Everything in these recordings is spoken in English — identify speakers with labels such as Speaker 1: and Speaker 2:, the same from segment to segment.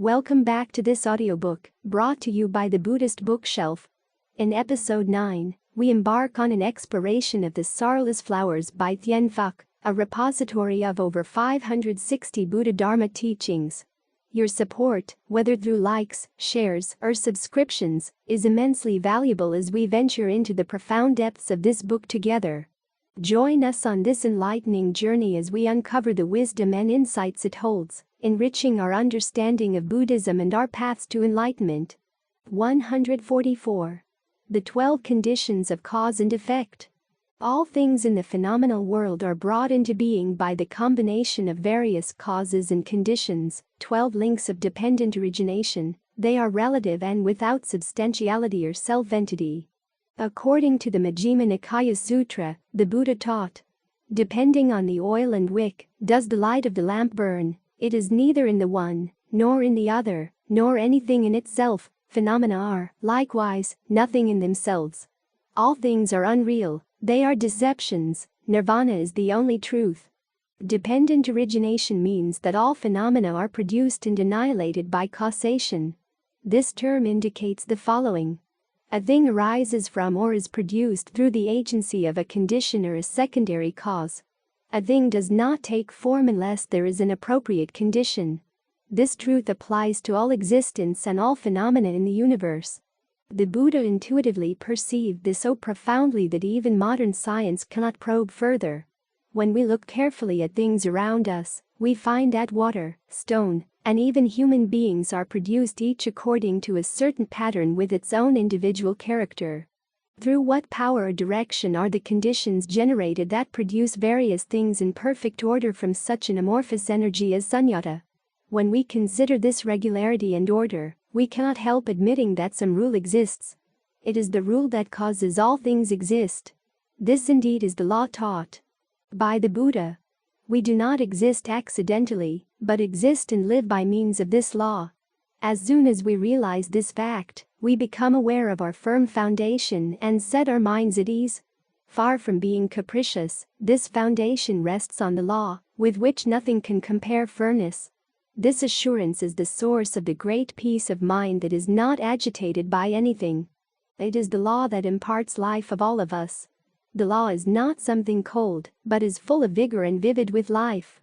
Speaker 1: Welcome back to this audiobook, brought to you by the Buddhist Bookshelf. In episode 9, we embark on an exploration of the Sorrowless Flowers by Thien Phuc, a repository of over 560 Buddha Dharma teachings. Your support, whether through likes, shares, or subscriptions, is immensely valuable as we venture into the profound depths of this book together. Join us on this enlightening journey as we uncover the wisdom and insights it holds, enriching our understanding of Buddhism and our paths to enlightenment. 144. The 12 Conditions of Cause and Effect. All things in the phenomenal world are brought into being by the combination of various causes and conditions, 12 links of dependent origination. They are relative and without substantiality or self-entity. According to the Majjhima Nikaya Sutra, the Buddha taught, depending on the oil and wick, does the light of the lamp burn. It is neither in the one, nor in the other, nor anything in itself. Phenomena are, likewise, nothing in themselves. All things are unreal, they are deceptions. Nirvana is the only truth. Dependent origination means that all phenomena are produced and annihilated by causation. This term indicates the following. A thing arises from or is produced through the agency of a condition or a secondary cause. A thing does not take form unless there is an appropriate condition. This truth applies to all existence and all phenomena in the universe. The Buddha intuitively perceived this so profoundly that even modern science cannot probe further. When we look carefully at things around us, we find that water, stone, and even human beings are produced each according to a certain pattern with its own individual character. Through what power or direction are the conditions generated that produce various things in perfect order from such an amorphous energy as sunyata? When we consider this regularity and order, we cannot help admitting that some rule exists. It is the rule that causes all things exist. This indeed is the law taught by the Buddha. We do not exist accidentally, but exist and live by means of this law. As soon as we realize this fact, we become aware of our firm foundation and set our minds at ease. Far from being capricious, this foundation rests on the law, with which nothing can compare firmness. This assurance is the source of the great peace of mind that is not agitated by anything. It is the law that imparts life of all of us. The law is not something cold, but is full of vigor and vivid with life.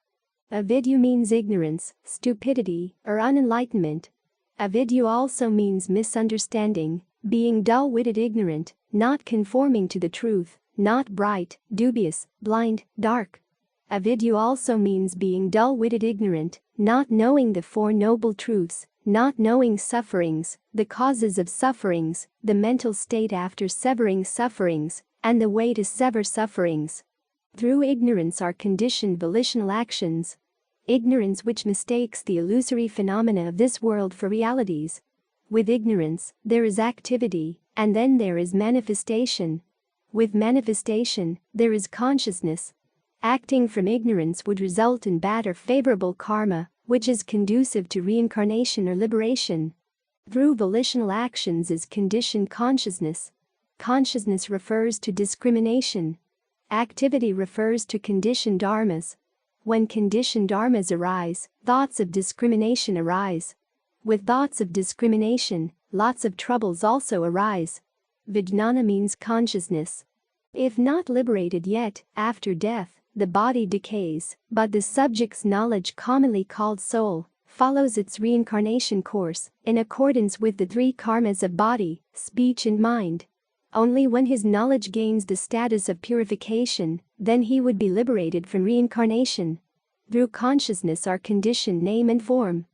Speaker 1: Avidya means ignorance, stupidity, or unenlightenment. Avidya also means misunderstanding, being dull-witted, ignorant, not conforming to the truth, not bright, dubious, blind, dark. Avidya also means being dull-witted, ignorant, not knowing the Four Noble Truths, not knowing sufferings, the causes of sufferings, the mental state after severing sufferings, and the way to sever sufferings. Through ignorance are conditioned volitional actions. Ignorance which mistakes the illusory phenomena of this world for realities. With ignorance, there is activity, and then there is manifestation. With manifestation, there is consciousness. Acting from ignorance would result in bad or favorable karma, which is conducive to reincarnation or liberation. Through volitional actions is conditioned consciousness. Consciousness refers to discrimination. Activity refers to conditioned dharmas. When conditioned dharmas arise, thoughts of discrimination arise. With thoughts of discrimination, lots of troubles also arise. Vijnana means consciousness. If not liberated yet, after death, the body decays, but the subject's knowledge, commonly called soul, follows its reincarnation course, in accordance with the 3 karmas of body, speech and mind. Only when his knowledge gains the status of purification, then he would be liberated from reincarnation. Through consciousness are conditioned name and form.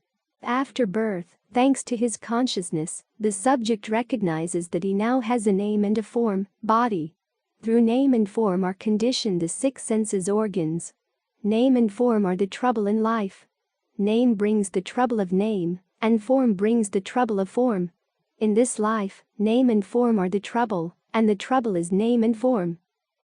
Speaker 1: After birth, thanks to his consciousness, the subject recognizes that he now has a name and a form, body. Through name and form are conditioned the 6 senses organs. Name and form are the trouble in life. Name brings the trouble of name, and form brings the trouble of form. In this life, name and form are the trouble, and the trouble is name and form.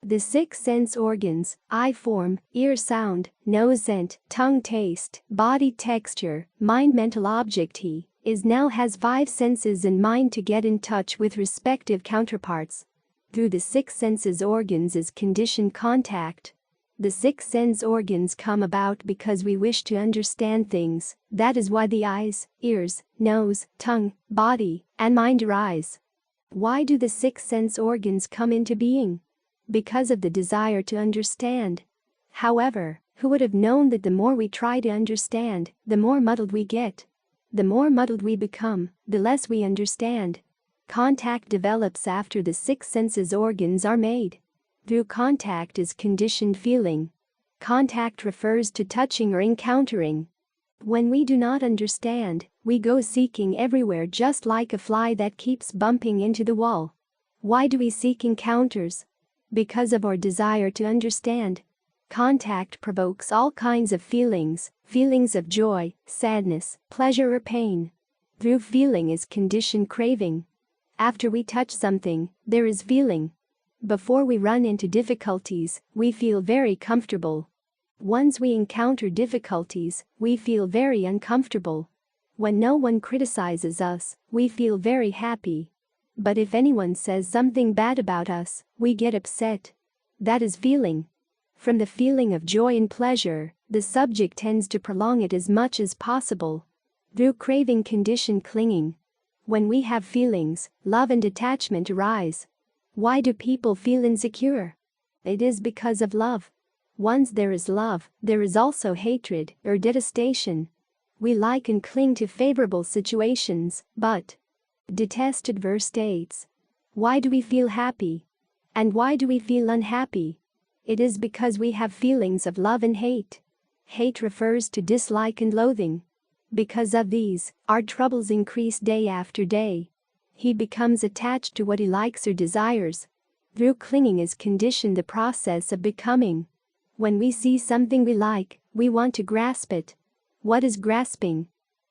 Speaker 1: The 6 sense organs, eye form, ear sound, nose scent, tongue taste, body texture, mind mental object he is now has 5 senses and mind to get in touch with respective counterparts. Through the 6 senses organs is conditioned contact. The six sense organs come about because we wish to understand things. That is why the eyes, ears, nose, tongue, body, and mind arise. Why do the six sense organs come into being? Because of the desire to understand. However, who would have known that the more we try to understand, the more muddled we get? The more muddled we become, the less we understand. Contact develops after the six senses organs are made. Through contact is conditioned feeling. Contact refers to touching or encountering. When we do not understand, we go seeking everywhere just like a fly that keeps bumping into the wall. Why do we seek encounters? Because of our desire to understand. Contact provokes all kinds of feelings of joy, sadness, pleasure or pain. Through feeling is conditioned craving. After we touch something, there is feeling. Before we run into difficulties, we feel very comfortable. Once we encounter difficulties, we feel very uncomfortable. When no one criticizes us, we feel very happy. But if anyone says something bad about us, we get upset. That is feeling. From the feeling of joy and pleasure, the subject tends to prolong it as much as possible. Through craving conditioned clinging. When we have feelings, love and attachment arise. Why do people feel insecure? It is because of love. Once there is love, there is also hatred or detestation. We like and cling to favorable situations, but detest adverse states. Why do we feel happy? And why do we feel unhappy? It is because we have feelings of love and hate. Hate refers to dislike and loathing. Because of these, our troubles increase day after day. He becomes attached to what he likes or desires. Through clinging is conditioned the process of becoming. When we see something we like, we want to grasp it. What is grasping?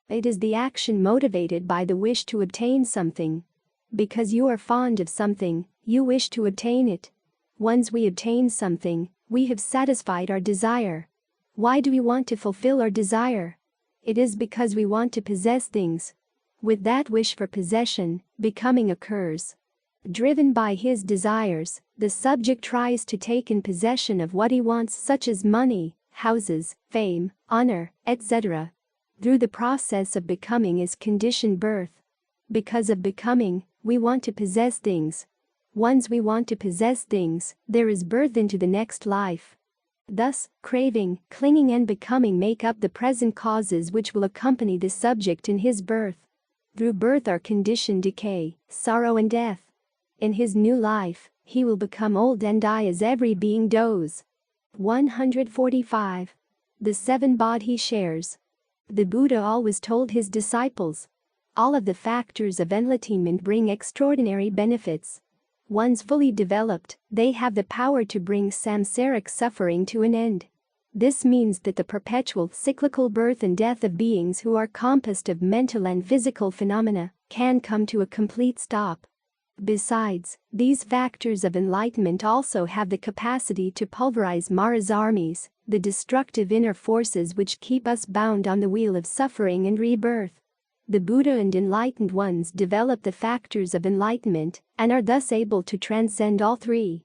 Speaker 1: It is the action motivated by the wish to obtain something. Because you are fond of something, you wish to obtain it. Once we obtain something, we have satisfied our desire. Why do we want to fulfill our desire? It is because we want to possess things. With that wish for possession, becoming occurs. Driven by his desires, the subject tries to take in possession of what he wants, such as money, houses, fame, honor, etc. Through the process of becoming is conditioned birth. Because of becoming, we want to possess things. Once we want to possess things, there is birth into the next life. Thus, craving, clinging and becoming make up the present causes which will accompany the subject in his birth. Through birth are conditioned decay, sorrow and death. In his new life, he will become old and die as every being does. 145. The seven bodhi shares. The Buddha always told his disciples, all of the factors of enlightenment bring extraordinary benefits. Once fully developed, they have the power to bring samsaric suffering to an end. This means that the perpetual cyclical birth and death of beings who are composed of mental and physical phenomena can come to a complete stop. Besides, these factors of enlightenment also have the capacity to pulverize Mara's armies, the destructive inner forces which keep us bound on the wheel of suffering and rebirth. The Buddha and enlightened ones develop the factors of enlightenment and are thus able to transcend all three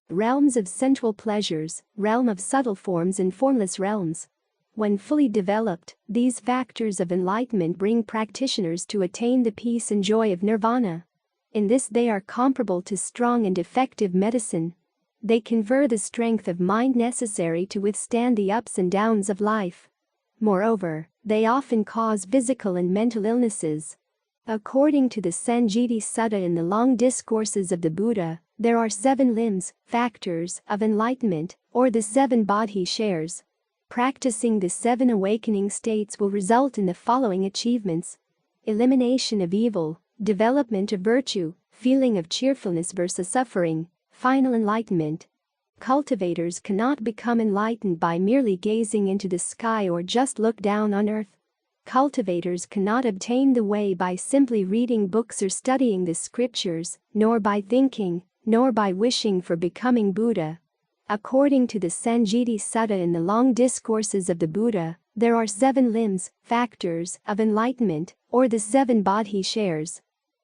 Speaker 1: realms of sensual pleasures, realm of subtle forms and formless realms. When fully developed, these factors of enlightenment bring practitioners to attain the peace and joy of nirvana. In this they are comparable to strong and effective medicine. They confer the strength of mind necessary to withstand the ups and downs of life. Moreover, they often cause physical and mental illnesses. According to the Sanjiti Sutta in the long discourses of the Buddha, there are 7 limbs, factors, of enlightenment, or the 7 bodhi shares. Practicing the 7 awakening states will result in the following achievements: elimination of evil, development of virtue, feeling of cheerfulness versus suffering, final enlightenment. Cultivators cannot become enlightened by merely gazing into the sky or just look down on earth. Cultivators cannot obtain the way by simply reading books or studying the scriptures, nor by thinking, nor by wishing for becoming Buddha. According to the Sanjiti Sutta in the long discourses of the Buddha, there are 7 limbs, factors, of enlightenment, or the 7 bodhi shares.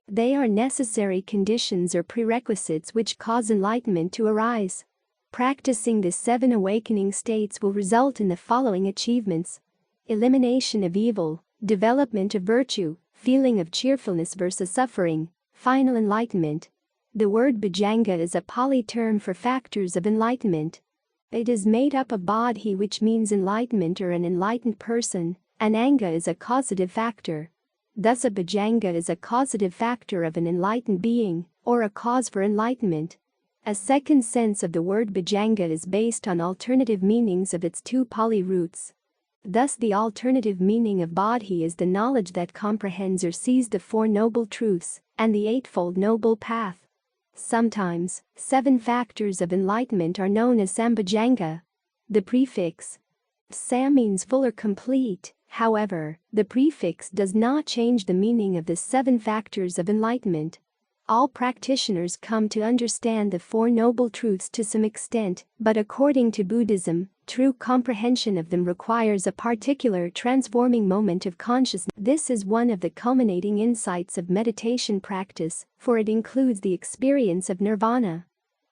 Speaker 1: They are necessary conditions or prerequisites which cause enlightenment to arise. Practicing the 7 awakening states will result in the following achievements: elimination of evil, development of virtue, feeling of cheerfulness versus suffering, final enlightenment. The word Bhujanga is a Pali term for factors of enlightenment. It is made up of Bodhi, which means enlightenment or an enlightened person, and Anga is a causative factor. Thus a Bhujanga is a causative factor of an enlightened being, or a cause for enlightenment. A second sense of the word Bhujanga is based on alternative meanings of its 2 Pali roots. Thus the alternative meaning of Bodhi is the knowledge that comprehends or sees the 4 noble truths and the Eightfold Noble Path. Sometimes, 7 factors of enlightenment are known as Sambhujanga. The prefix Sam means full or complete. However, the prefix does not change the meaning of the 7 factors of enlightenment. All practitioners come to understand the 4 noble truths to some extent, but according to Buddhism, true comprehension of them requires a particular transforming moment of consciousness. This is one of the culminating insights of meditation practice, for it includes the experience of nirvana.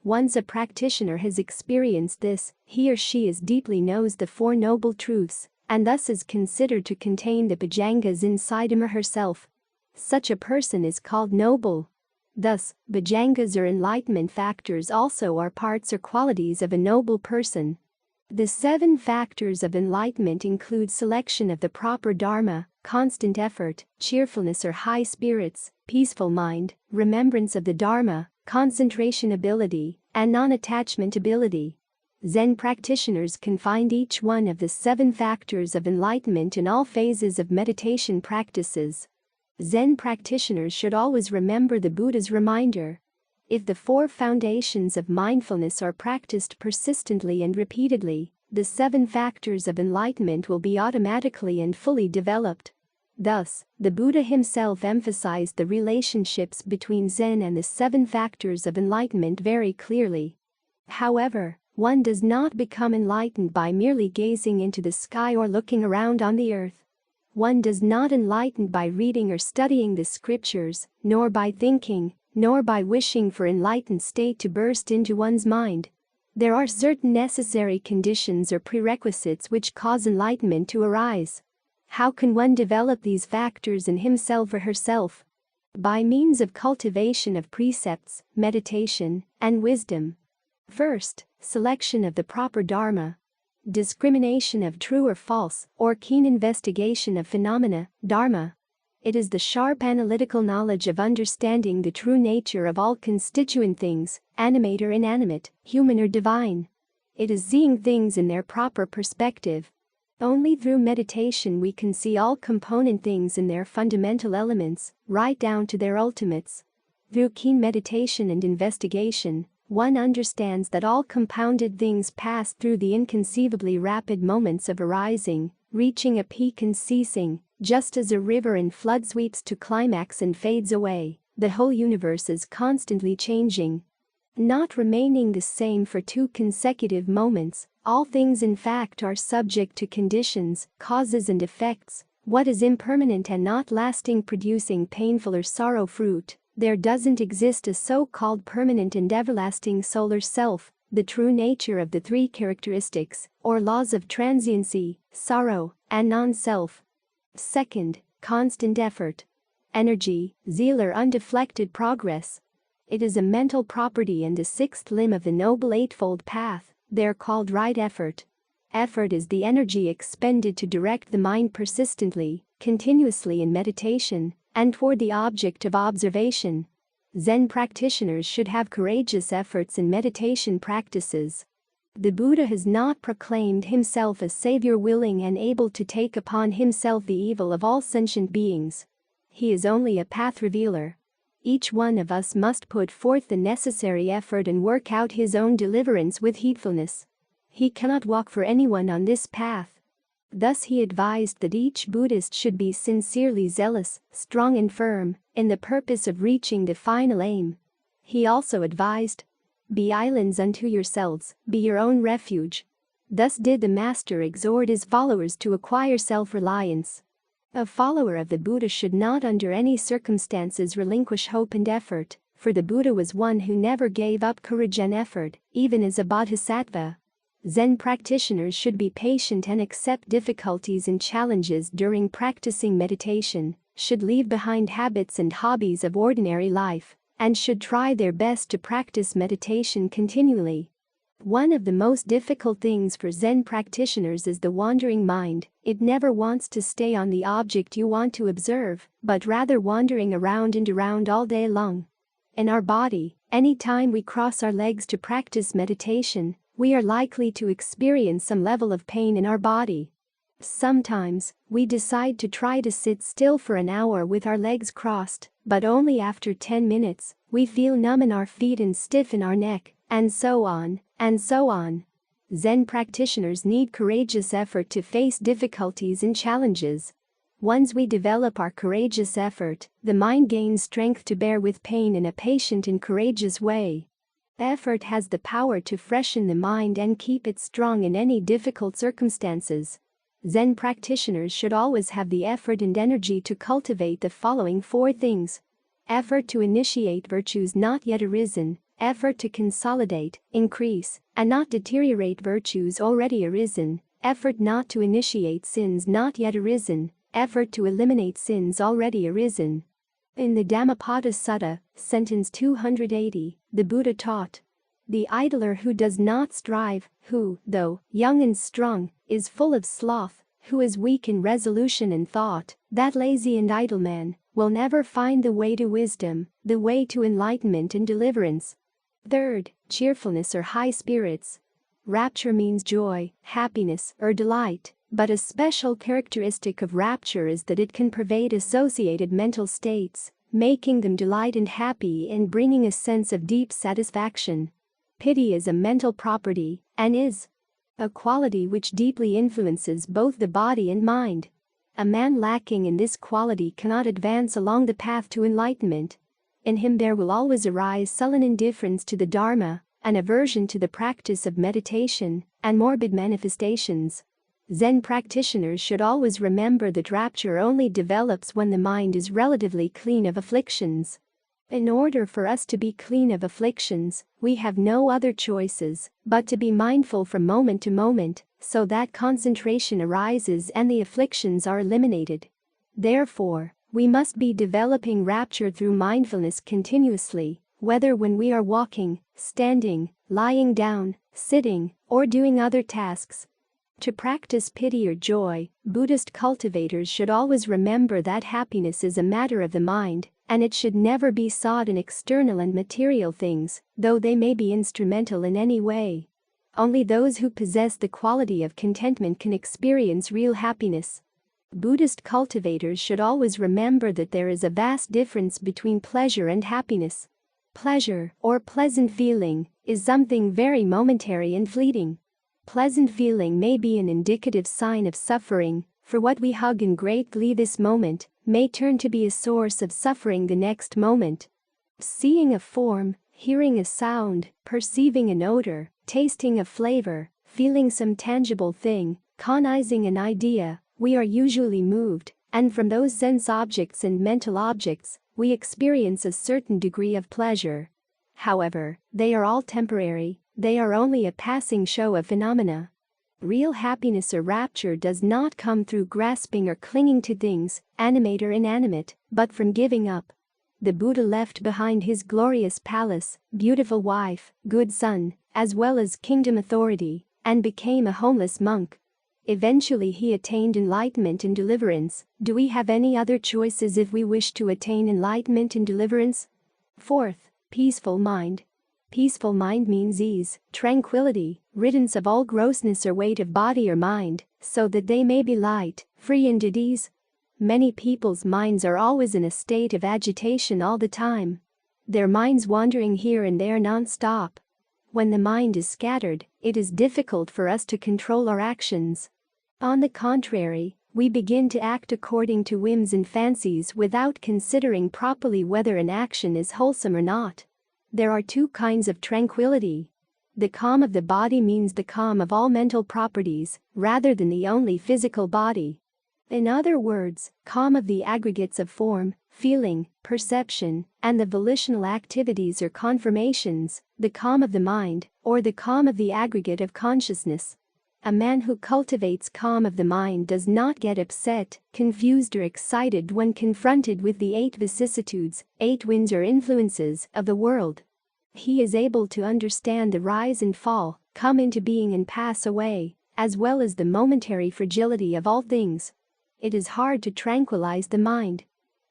Speaker 1: Once a practitioner has experienced this, he or she deeply knows the 4 noble truths, and thus is considered to contain the Bhujangas inside him or herself. Such a person is called noble. Thus, Bhujangas or enlightenment factors also are parts or qualities of a noble person. The 7 factors of enlightenment include selection of the proper Dharma, constant effort, cheerfulness or high spirits, peaceful mind, remembrance of the Dharma, concentration ability, and non-attachment ability. Zen practitioners can find each one of the 7 factors of enlightenment in all phases of meditation practices. Zen practitioners should always remember the Buddha's reminder. If the 4 foundations of mindfulness are practiced persistently and repeatedly, the 7 factors of enlightenment will be automatically and fully developed. Thus, the Buddha himself emphasized the relationships between Zen and the 7 factors of enlightenment very clearly. However, one does not become enlightened by merely gazing into the sky or looking around on the earth. One does not enlighten by reading or studying the scriptures, nor by thinking, nor by wishing for enlightened state to burst into one's mind. There are certain necessary conditions or prerequisites which cause enlightenment to arise. How can one develop these factors in himself or herself? By means of cultivation of precepts, meditation, and wisdom. First, selection of the proper Dharma. Discrimination of true or false, or keen investigation of phenomena, Dharma. It is the sharp analytical knowledge of understanding the true nature of all constituent things, animate or inanimate, human or divine. It is seeing things in their proper perspective. Only through meditation we can see all component things in their fundamental elements, right down to their ultimates. Through keen meditation and investigation, one understands that all compounded things pass through the inconceivably rapid moments of arising, reaching a peak and ceasing, just as a river in flood sweeps to climax and fades away. The whole universe is constantly changing, not remaining the same for 2 consecutive moments. All things in fact are subject to conditions, causes and effects. What is impermanent and not lasting, producing painful or sorrow fruit. There doesn't exist a so-called permanent and everlasting soul or self, the true nature of the 3 characteristics, or laws of transiency, sorrow, and non-self. Second, constant effort. Energy, zeal or undeflected progress. It is a mental property and the 6th limb of the Noble Eightfold Path. They're called right effort. Effort is the energy expended to direct the mind persistently, continuously in meditation, and toward the object of observation. Zen practitioners should have courageous efforts in meditation practices. The Buddha has not proclaimed himself as savior willing and able to take upon himself the evil of all sentient beings. He is only a path revealer. Each one of us must put forth the necessary effort and work out his own deliverance with heedfulness. He cannot walk for anyone on this path. Thus he advised that each Buddhist should be sincerely zealous, strong and firm, in the purpose of reaching the final aim. He also advised, "Be islands unto yourselves, be your own refuge." Thus did the Master exhort his followers to acquire self-reliance. A follower of the Buddha should not under any circumstances relinquish hope and effort, for the Buddha was one who never gave up courage and effort, even as a bodhisattva. Zen practitioners should be patient and accept difficulties and challenges during practicing meditation, should leave behind habits and hobbies of ordinary life, and should try their best to practice meditation continually. One of the most difficult things for Zen practitioners is the wandering mind. It never wants to stay on the object you want to observe, but rather wandering around and around all day long. In our body, any time we cross our legs to practice meditation, we are likely to experience some level of pain in our body. Sometimes, we decide to try to sit still for an hour with our legs crossed, but only after 10 minutes, we feel numb in our feet and stiff in our neck, and so on, and so on. Zen practitioners need courageous effort to face difficulties and challenges. Once we develop our courageous effort, the mind gains strength to bear with pain in a patient and courageous way. Effort has the power to freshen the mind and keep it strong in any difficult circumstances. Zen practitioners should always have the effort and energy to cultivate the following 4 things. Effort to initiate virtues not yet arisen, effort to consolidate, increase, and not deteriorate virtues already arisen, effort not to initiate sins not yet arisen, effort to eliminate sins already arisen. In the Dhammapada Sutta, sentence 280, the Buddha taught, "The idler who does not strive, who, though young and strong, is full of sloth, who is weak in resolution and thought, that lazy and idle man, will never find the way to wisdom, the way to enlightenment and deliverance." Third, cheerfulness or high spirits. Rapture means joy, happiness, or delight, but a special characteristic of rapture is that it can pervade associated mental states, making them delight and happy and bringing a sense of deep satisfaction. Pity is a mental property, and is a quality which deeply influences both the body and mind. A man lacking in this quality cannot advance along the path to enlightenment. In him there will always arise sullen indifference to the Dharma, an aversion to the practice of meditation, and morbid manifestations. Zen practitioners should always remember that rapture only develops when the mind is relatively clean of afflictions. In order for us to be clean of afflictions, we have no other choices but to be mindful from moment to moment, so that concentration arises and the afflictions are eliminated. Therefore, we must be developing rapture through mindfulness continuously, whether when we are walking, standing, lying down, sitting, or doing other tasks. To practice pity or joy, Buddhist cultivators should always remember that happiness is a matter of the mind, and it should never be sought in external and material things, though they may be instrumental in any way. Only those who possess the quality of contentment can experience real happiness. Buddhist cultivators should always remember that there is a vast difference between pleasure and happiness. Pleasure, or pleasant feeling, is something very momentary and fleeting. Pleasant feeling may be an indicative sign of suffering, for what we hug in great glee this moment may turn to be a source of suffering the next moment. Seeing a form, hearing a sound, perceiving an odor, tasting a flavor, feeling some tangible thing, cognizing an idea, we are usually moved, and from those sense objects and mental objects, we experience a certain degree of pleasure. However, they are all temporary. They are only a passing show of phenomena. Real happiness or rapture does not come through grasping or clinging to things, animate or inanimate, but from giving up. The Buddha left behind his glorious palace, beautiful wife, good son, as well as kingdom authority, and became a homeless monk. Eventually he attained enlightenment and deliverance. Do we have any other choices if we wish to attain enlightenment and deliverance? Fourth, peaceful mind. Peaceful mind means ease, tranquility, riddance of all grossness or weight of body or mind, so that they may be light, free and at ease. Many people's minds are always in a state of agitation all the time. Their minds wandering here and there non-stop. When the mind is scattered, it is difficult for us to control our actions. On the contrary, we begin to act according to whims and fancies without considering properly whether an action is wholesome or not. There are 2 kinds of tranquility. The calm of the body means the calm of all mental properties, rather than the only physical body. In other words, calm of the aggregates of form, feeling, perception, and the volitional activities or conformations, the calm of the mind, or the calm of the aggregate of consciousness. A man who cultivates calm of the mind does not get upset, confused or excited when confronted with the 8 vicissitudes, 8 winds or influences of the world. He is able to understand the rise and fall, come into being and pass away, as well as the momentary fragility of all things. It is hard to tranquilize the mind.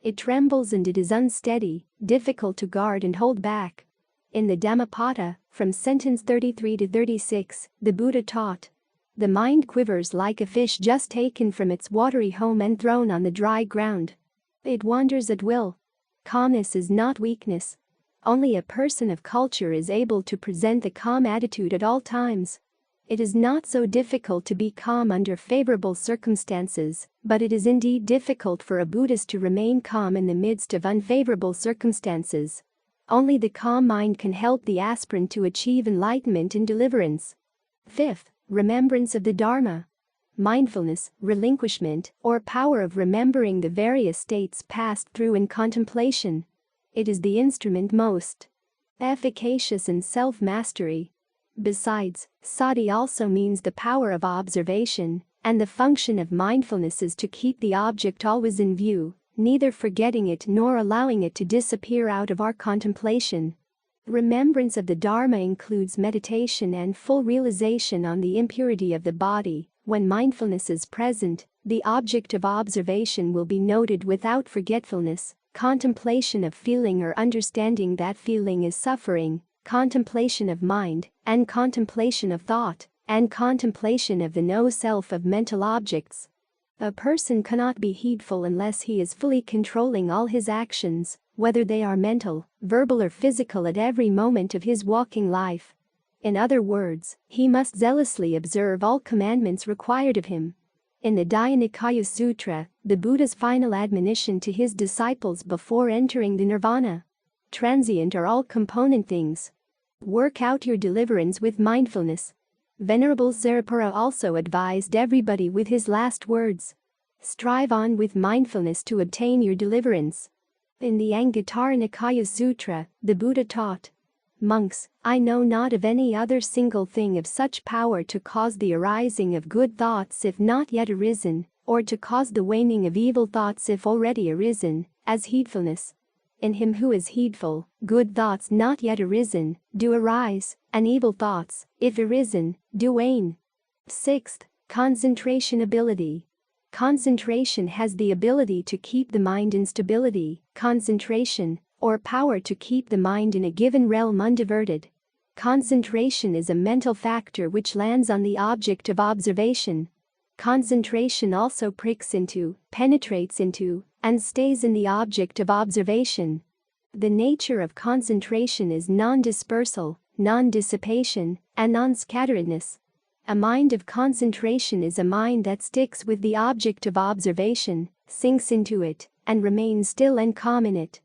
Speaker 1: It trembles and it is unsteady, difficult to guard and hold back. In the Dhammapada, from sentence 33 to 36, the Buddha taught, "The mind quivers like a fish just taken from its watery home and thrown on the dry ground. It wanders at will. Calmness is not weakness. Only a person of culture is able to present the calm attitude at all times. It is not so difficult to be calm under favorable circumstances, but it is indeed difficult for a Buddhist to remain calm in the midst of unfavorable circumstances. Only the calm mind can help the aspirant to achieve enlightenment and deliverance." 5th, remembrance of the Dharma. Mindfulness, relinquishment, or power of remembering the various states passed through in contemplation. It is the instrument most efficacious in self-mastery. Besides, sati also means the power of observation, and the function of mindfulness is to keep the object always in view, neither forgetting it nor allowing it to disappear out of our contemplation. Remembrance of the Dharma includes meditation and full realization on the impurity of the body. When mindfulness is present, the object of observation will be noted without forgetfulness, contemplation of feeling or understanding that feeling is suffering, contemplation of mind, and contemplation of thought, and contemplation of the no-self of mental objects. A person cannot be heedful unless he is fully controlling all his actions, whether they are mental, verbal or physical at every moment of his walking life. In other words, he must zealously observe all commandments required of him. In the Dhyana Sutra, the Buddha's final admonition to his disciples before entering the nirvana: "Transient are all component things. Work out your deliverance with mindfulness." Venerable Saripura also advised everybody with his last words: "Strive on with mindfulness to obtain your deliverance." In the Anguttara Sutra, the Buddha taught, "Monks, I know not of any other single thing of such power to cause the arising of good thoughts if not yet arisen, or to cause the waning of evil thoughts if already arisen, as heedfulness. In him who is heedful, good thoughts not yet arisen, do arise, and evil thoughts, if arisen, do wane." 6th, concentration ability. Concentration has the ability to keep the mind in stability. Concentration, or power to keep the mind in a given realm undiverted. Concentration is a mental factor which lands on the object of observation. Concentration also pricks into, penetrates into, and stays in the object of observation. The nature of concentration is non-dispersal, non-dissipation, and non-scatteredness. A mind of concentration is a mind that sticks with the object of observation, sinks into it, and remains still and calm in it.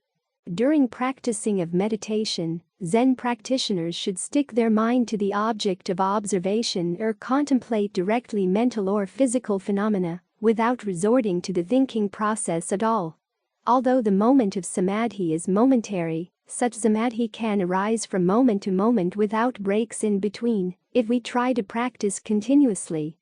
Speaker 1: During practicing of meditation, Zen practitioners should stick their mind to the object of observation or contemplate directly mental or physical phenomena, without resorting to the thinking process at all. Although the moment of samadhi is momentary, such samadhi can arise from moment to moment without breaks in between, if we try to practice continuously.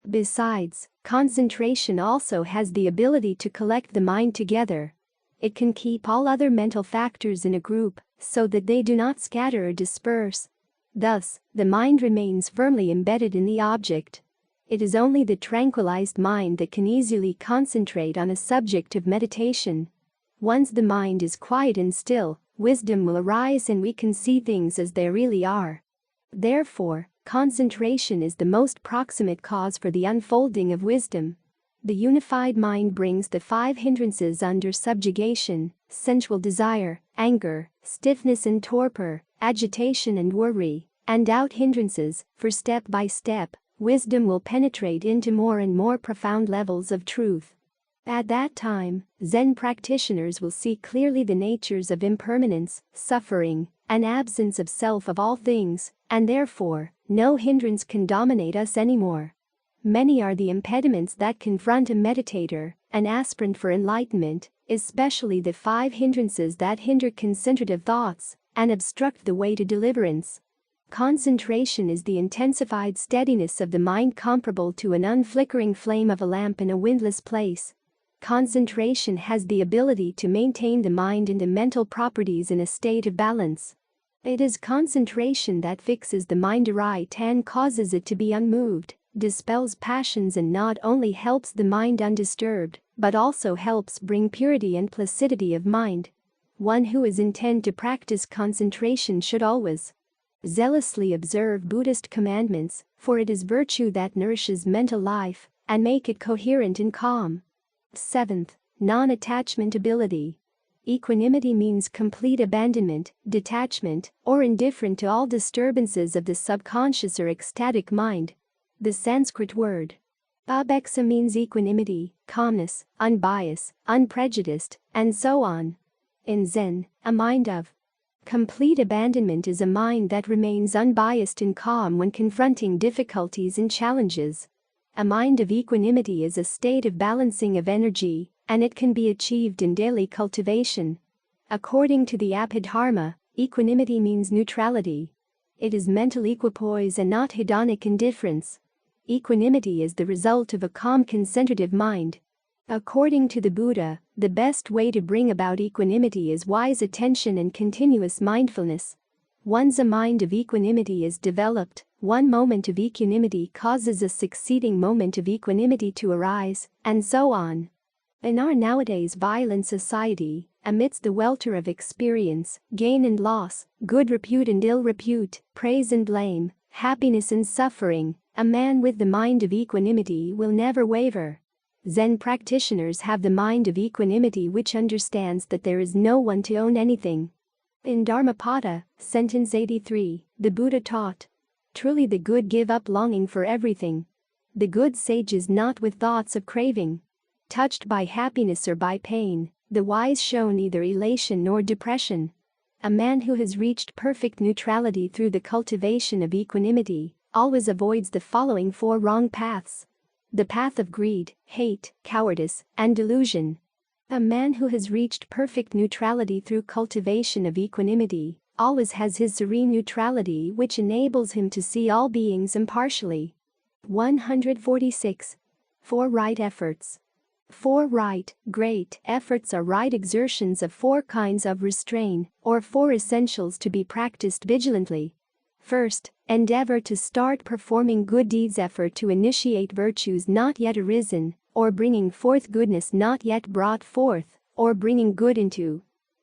Speaker 1: Besides, concentration also has the ability to collect the mind together. It can keep all other mental factors in a group, so that they do not scatter or disperse. Thus, the mind remains firmly embedded in the object. It is only the tranquilized mind that can easily concentrate on a subject of meditation. Once the mind is quiet and still, wisdom will arise and we can see things as they really are. Therefore, concentration is the most proximate cause for the unfolding of wisdom. The unified mind brings the 5 hindrances under subjugation: sensual desire, anger, stiffness and torpor, agitation and worry, and doubt hindrances, for step by step, wisdom will penetrate into more and more profound levels of truth. At that time, Zen practitioners will see clearly the natures of impermanence, suffering, and absence of self of all things, and therefore, no hindrance can dominate us anymore. Many are the impediments that confront a meditator, an aspirant for enlightenment, especially the 5 hindrances that hinder concentrative thoughts and obstruct the way to deliverance. Concentration is the intensified steadiness of the mind comparable to an unflickering flame of a lamp in a windless place. Concentration has the ability to maintain the mind and the mental properties in a state of balance. It is concentration that fixes the mind right and causes it to be unmoved, dispels passions, and not only helps the mind undisturbed, but also helps bring purity and placidity of mind. One who is intent to practice concentration should always zealously observe Buddhist commandments, for it is virtue that nourishes mental life and make it coherent and calm. 7th, non-attachment ability. Equanimity means complete abandonment, detachment, or indifferent to all disturbances of the subconscious or ecstatic mind. The Sanskrit word abheksa means equanimity, calmness, unbiased, unprejudiced, and so on. In Zen, a mind of complete abandonment is a mind that remains unbiased and calm when confronting difficulties and challenges. A mind of equanimity is a state of balancing of energy, and it can be achieved in daily cultivation. According to the Abhidharma, equanimity means neutrality. It is mental equipoise and not hedonic indifference. Equanimity is the result of a calm concentrative mind. According to the Buddha, the best way to bring about equanimity is wise attention and continuous mindfulness. Once a mind of equanimity is developed, one moment of equanimity causes a succeeding moment of equanimity to arise, and so on. In our nowadays violent society, amidst the welter of experience, gain and loss, good repute and ill repute, praise and blame, happiness and suffering, a man with the mind of equanimity will never waver. Zen practitioners have the mind of equanimity which understands that there is no one to own anything. In Dharmapada, sentence 83, the Buddha taught, "Truly the good give up longing for everything. The good sage is not with thoughts of craving. Touched by happiness or by pain, the wise show neither elation nor depression." A man who has reached perfect neutrality through the cultivation of equanimity always avoids the following 4 wrong paths: the path of greed, hate, cowardice, and delusion. A man who has reached perfect neutrality through cultivation of equanimity always has his serene neutrality, which enables him to see all beings impartially. 146. 4 right efforts. 4 right, great efforts are right exertions of 4 kinds of restraint, or 4 essentials to be practiced vigilantly. First, endeavor to start performing good deeds. Effort to initiate virtues not yet arisen, or bringing forth goodness not yet brought forth, or bringing good into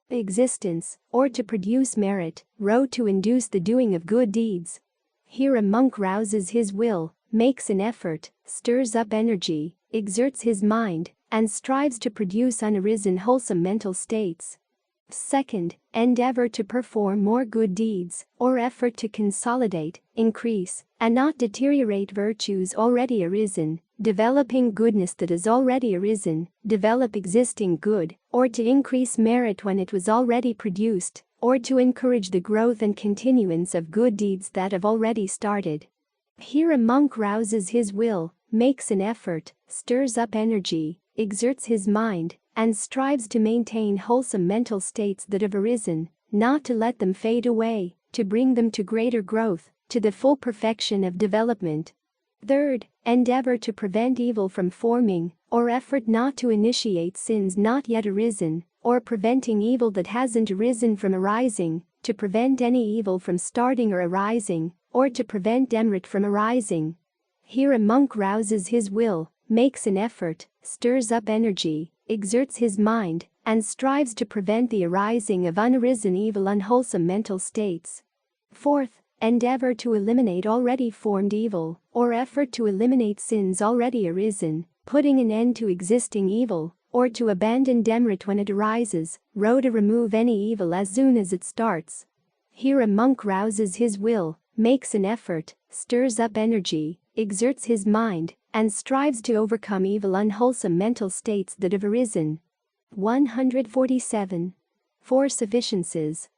Speaker 1: existence, or to produce merit, row to induce the doing of good deeds. Here a monk rouses his will, makes an effort, stirs up energy, exerts his mind, and strives to produce unarisen wholesome mental states. Second, endeavor to perform more good deeds, or effort to consolidate, increase, and not deteriorate virtues already arisen, developing goodness that is already arisen, develop existing good, or to increase merit when it was already produced, or to encourage the growth and continuance of good deeds that have already started. Here a monk rouses his will, makes an effort, stirs up energy, exerts his mind, and strives to maintain wholesome mental states that have arisen, not to let them fade away, to bring them to greater growth, to the full perfection of development. Third, endeavor to prevent evil from forming, or effort not to initiate sins not yet arisen, or preventing evil that hasn't arisen from arising, to prevent any evil from starting or arising, or to prevent demerit from arising. Here a monk rouses his will, makes an effort, stirs up energy, exerts his mind, and strives to prevent the arising of unarisen evil unwholesome mental states. Fourth, endeavor to eliminate already formed evil, or effort to eliminate sins already arisen, putting an end to existing evil, or to abandon demerit when it arises, row to remove any evil as soon as it starts. Here a monk rouses his will, makes an effort, stirs up energy, exerts his mind, and strives to overcome evil unwholesome mental states that have arisen. 147. 4 sufficiencies.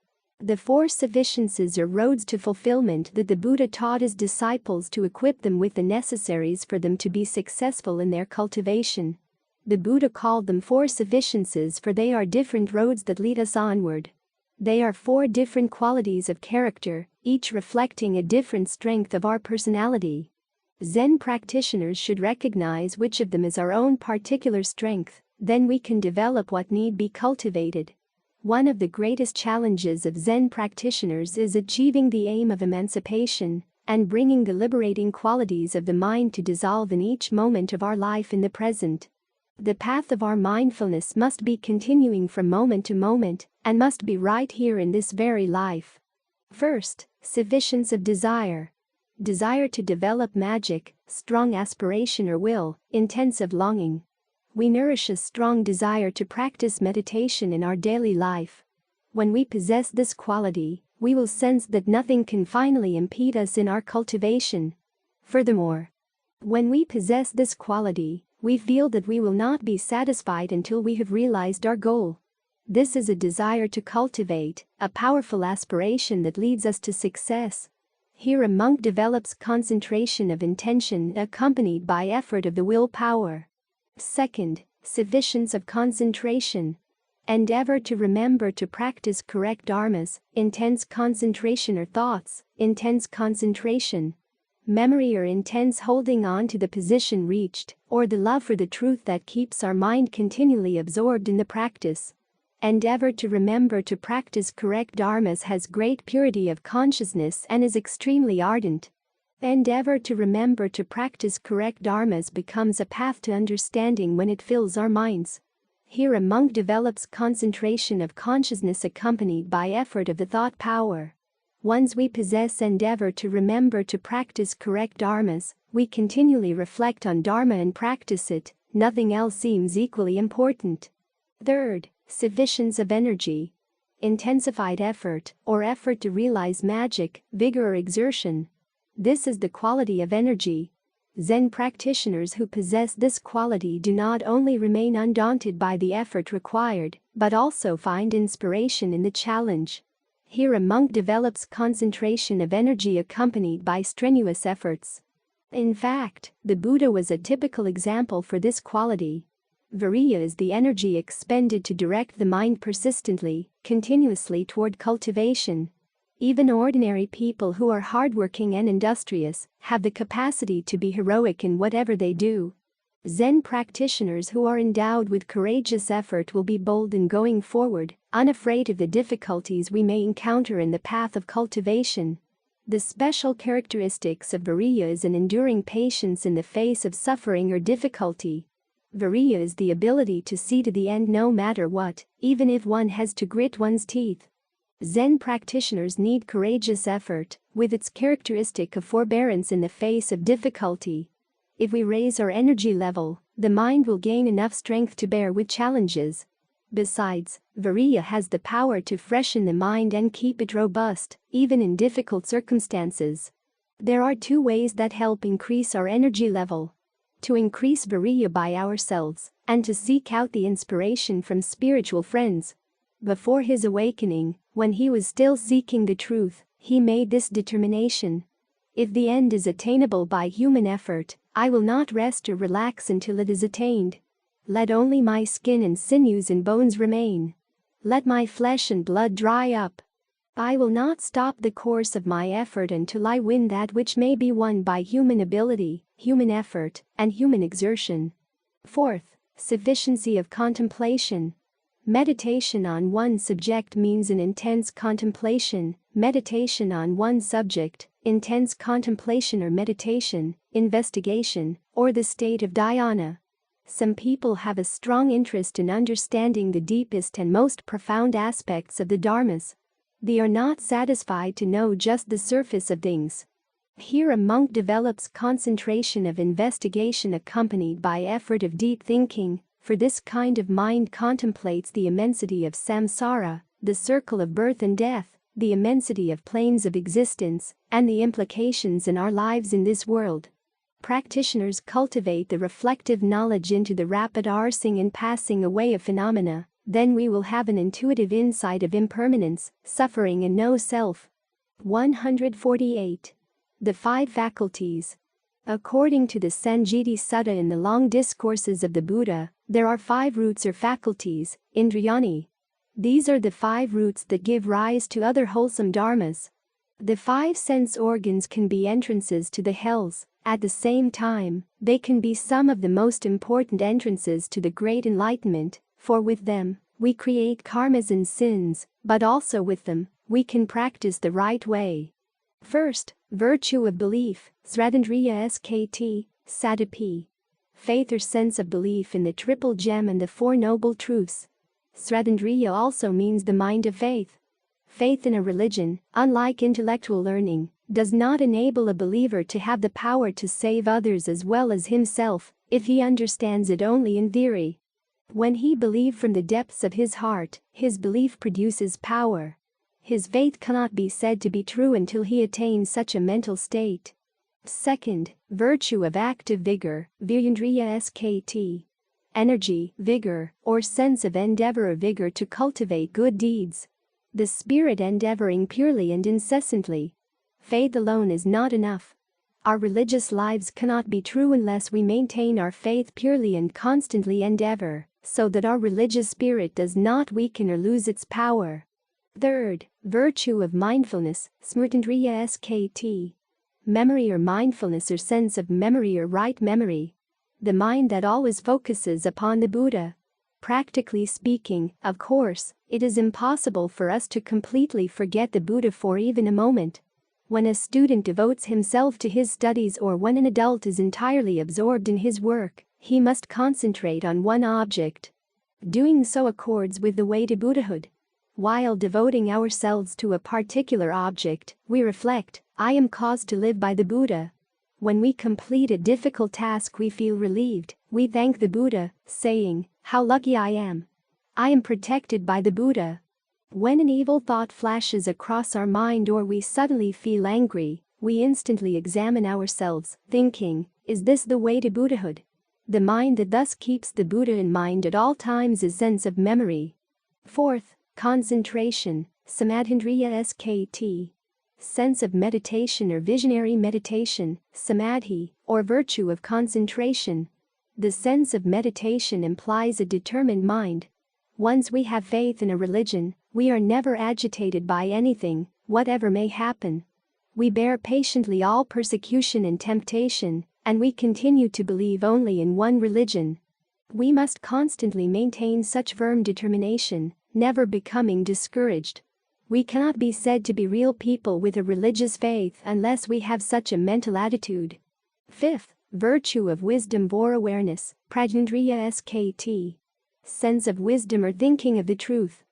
Speaker 1: The four sufficiencies or roads to fulfillment that the Buddha taught his disciples to equip them with the necessaries for them to be successful in their cultivation. The Buddha called them four sufficiencies for they are different roads that lead us onward. They are four different qualities of character, each reflecting a different strength of our personality. Zen practitioners should recognize which of them is our own particular strength, then we can develop what need be cultivated. One of the greatest challenges of Zen practitioners is achieving the aim of emancipation and bringing the liberating qualities of the mind to dissolve in each moment of our life in the present. The path of our mindfulness must be continuing from moment to moment and must be right here in this very life. First, sufficiency of desire. Desire to develop magic, strong aspiration or will, intensive longing. We nourish a strong desire to practice meditation in our daily life. When we possess this quality, we will sense that nothing can finally impede us in our cultivation. Furthermore, when we possess this quality, we feel that we will not be satisfied until we have realized our goal. This is a desire to cultivate, a powerful aspiration that leads us to success. Here a monk develops concentration of intention accompanied by effort of the willpower. Second, sufficiency of concentration. Endeavor to remember to practice correct dharmas, intense concentration or thoughts, intense concentration. Memory or intense holding on to the position reached, or the love for the truth that keeps our mind continually absorbed in the practice. Endeavor to remember to practice correct dharmas has great purity of consciousness and is extremely ardent. Endeavor to remember to practice correct dharmas becomes a path to understanding when it fills our minds. Here a monk develops concentration of consciousness accompanied by effort of the thought power. Once we possess endeavor to remember to practice correct dharmas, we continually reflect on Dharma and practice it, nothing else seems equally important. Third, sufficiency of energy. Intensified effort, or effort to realize magic, vigor or exertion. This is the quality of energy. Zen practitioners who possess this quality do not only remain undaunted by the effort required, but also find inspiration in the challenge. Here a monk develops concentration of energy accompanied by strenuous efforts. In fact, the Buddha was a typical example for this quality. Viriya is the energy expended to direct the mind persistently, continuously toward cultivation. Even ordinary people who are hardworking and industrious have the capacity to be heroic in whatever they do. Zen practitioners who are endowed with courageous effort will be bold in going forward, unafraid of the difficulties we may encounter in the path of cultivation. The special characteristics of Viriya is an enduring patience in the face of suffering or difficulty. Viriya is the ability to see to the end no matter what, even if one has to grit one's teeth. Zen practitioners need courageous effort, with its characteristic of forbearance in the face of difficulty. If we raise our energy level, the mind will gain enough strength to bear with challenges. Besides, Viriya has the power to freshen the mind and keep it robust, even in difficult circumstances. There are two ways that help increase our energy level: to increase Viriya by ourselves, and to seek out the inspiration from spiritual friends. Before his awakening, when he was still seeking the truth, he made this determination: if the end is attainable by human effort, I will not rest or relax until it is attained. Let only my skin and sinews and bones remain. Let my flesh and blood dry up. I will not stop the course of my effort until I win that which may be won by human ability, human effort, and human exertion. Fourth, sufficiency of contemplation. Meditation on one subject means an intense contemplation. Meditation on one subject, intense contemplation or meditation, investigation, or the state of dhyana. Some people have a strong interest in understanding the deepest and most profound aspects of the dharmas. They are not satisfied to know just the surface of things. Here a monk develops concentration of investigation accompanied by effort of deep thinking, for this kind of mind contemplates the immensity of samsara, the circle of birth and death, the immensity of planes of existence, and the implications in our lives in this world. Practitioners cultivate the reflective knowledge into the rapid arising and passing away of phenomena, Then we will have an intuitive insight of impermanence, suffering and no self. 148. The five faculties. According to the Sanjiti Sutta in the long discourses of the Buddha, there are five roots or faculties, indriyani. These are the five roots that give rise to other wholesome dharmas. The five sense organs can be entrances to the hells. At the same time, they can be some of the most important entrances to the great enlightenment, for with them, we create karmas and sins, but also with them, we can practice the right way. First, virtue of belief, sradandriya skt, sadapi. Faith or sense of belief in the triple gem and the four noble truths. Sradandriya also means the mind of faith. Faith in a religion, unlike intellectual learning, does not enable a believer to have the power to save others as well as himself, if he understands it only in theory. When he believes from the depths of his heart, his belief produces power. His faith cannot be said to be true until he attains such a mental state. Second, virtue of active vigor, viryandriya skt. Energy, vigor, or sense of endeavor or vigor to cultivate good deeds. The spirit endeavoring purely and incessantly. Faith alone is not enough. Our religious lives cannot be true unless we maintain our faith purely and constantly endeavor, so that our religious spirit does not weaken or lose its power. Third, virtue of mindfulness, smritandriya skt. Memory or mindfulness or sense of memory or right memory. The mind that always focuses upon the Buddha. Practically speaking, of course, it is impossible for us to completely forget the Buddha for even a moment. When a student devotes himself to his studies or when an adult is entirely absorbed in his work, he must concentrate on one object. Doing so accords with the way to Buddhahood. While devoting ourselves to a particular object, we reflect, I am caused to live by the Buddha. When we complete a difficult task we feel relieved, we thank the Buddha, saying, how lucky I am. I am protected by the Buddha. When an evil thought flashes across our mind or we suddenly feel angry, we instantly examine ourselves, thinking, is this the way to Buddhahood? The mind that thus keeps the Buddha in mind at all times is sense of memory. Fourth, concentration, samadhindriya skt. Sense of meditation or visionary meditation, samadhi, or virtue of concentration. The sense of meditation implies a determined mind. Once we have faith in a religion, we are never agitated by anything, whatever may happen. We bear patiently all persecution and temptation, and we continue to believe only in one religion. We must constantly maintain such firm determination, never becoming discouraged. We cannot be said to be real people with a religious faith unless we have such a mental attitude. Fifth, virtue of wisdom or awareness, prajnandriya skt. Sense of wisdom or thinking of the truth.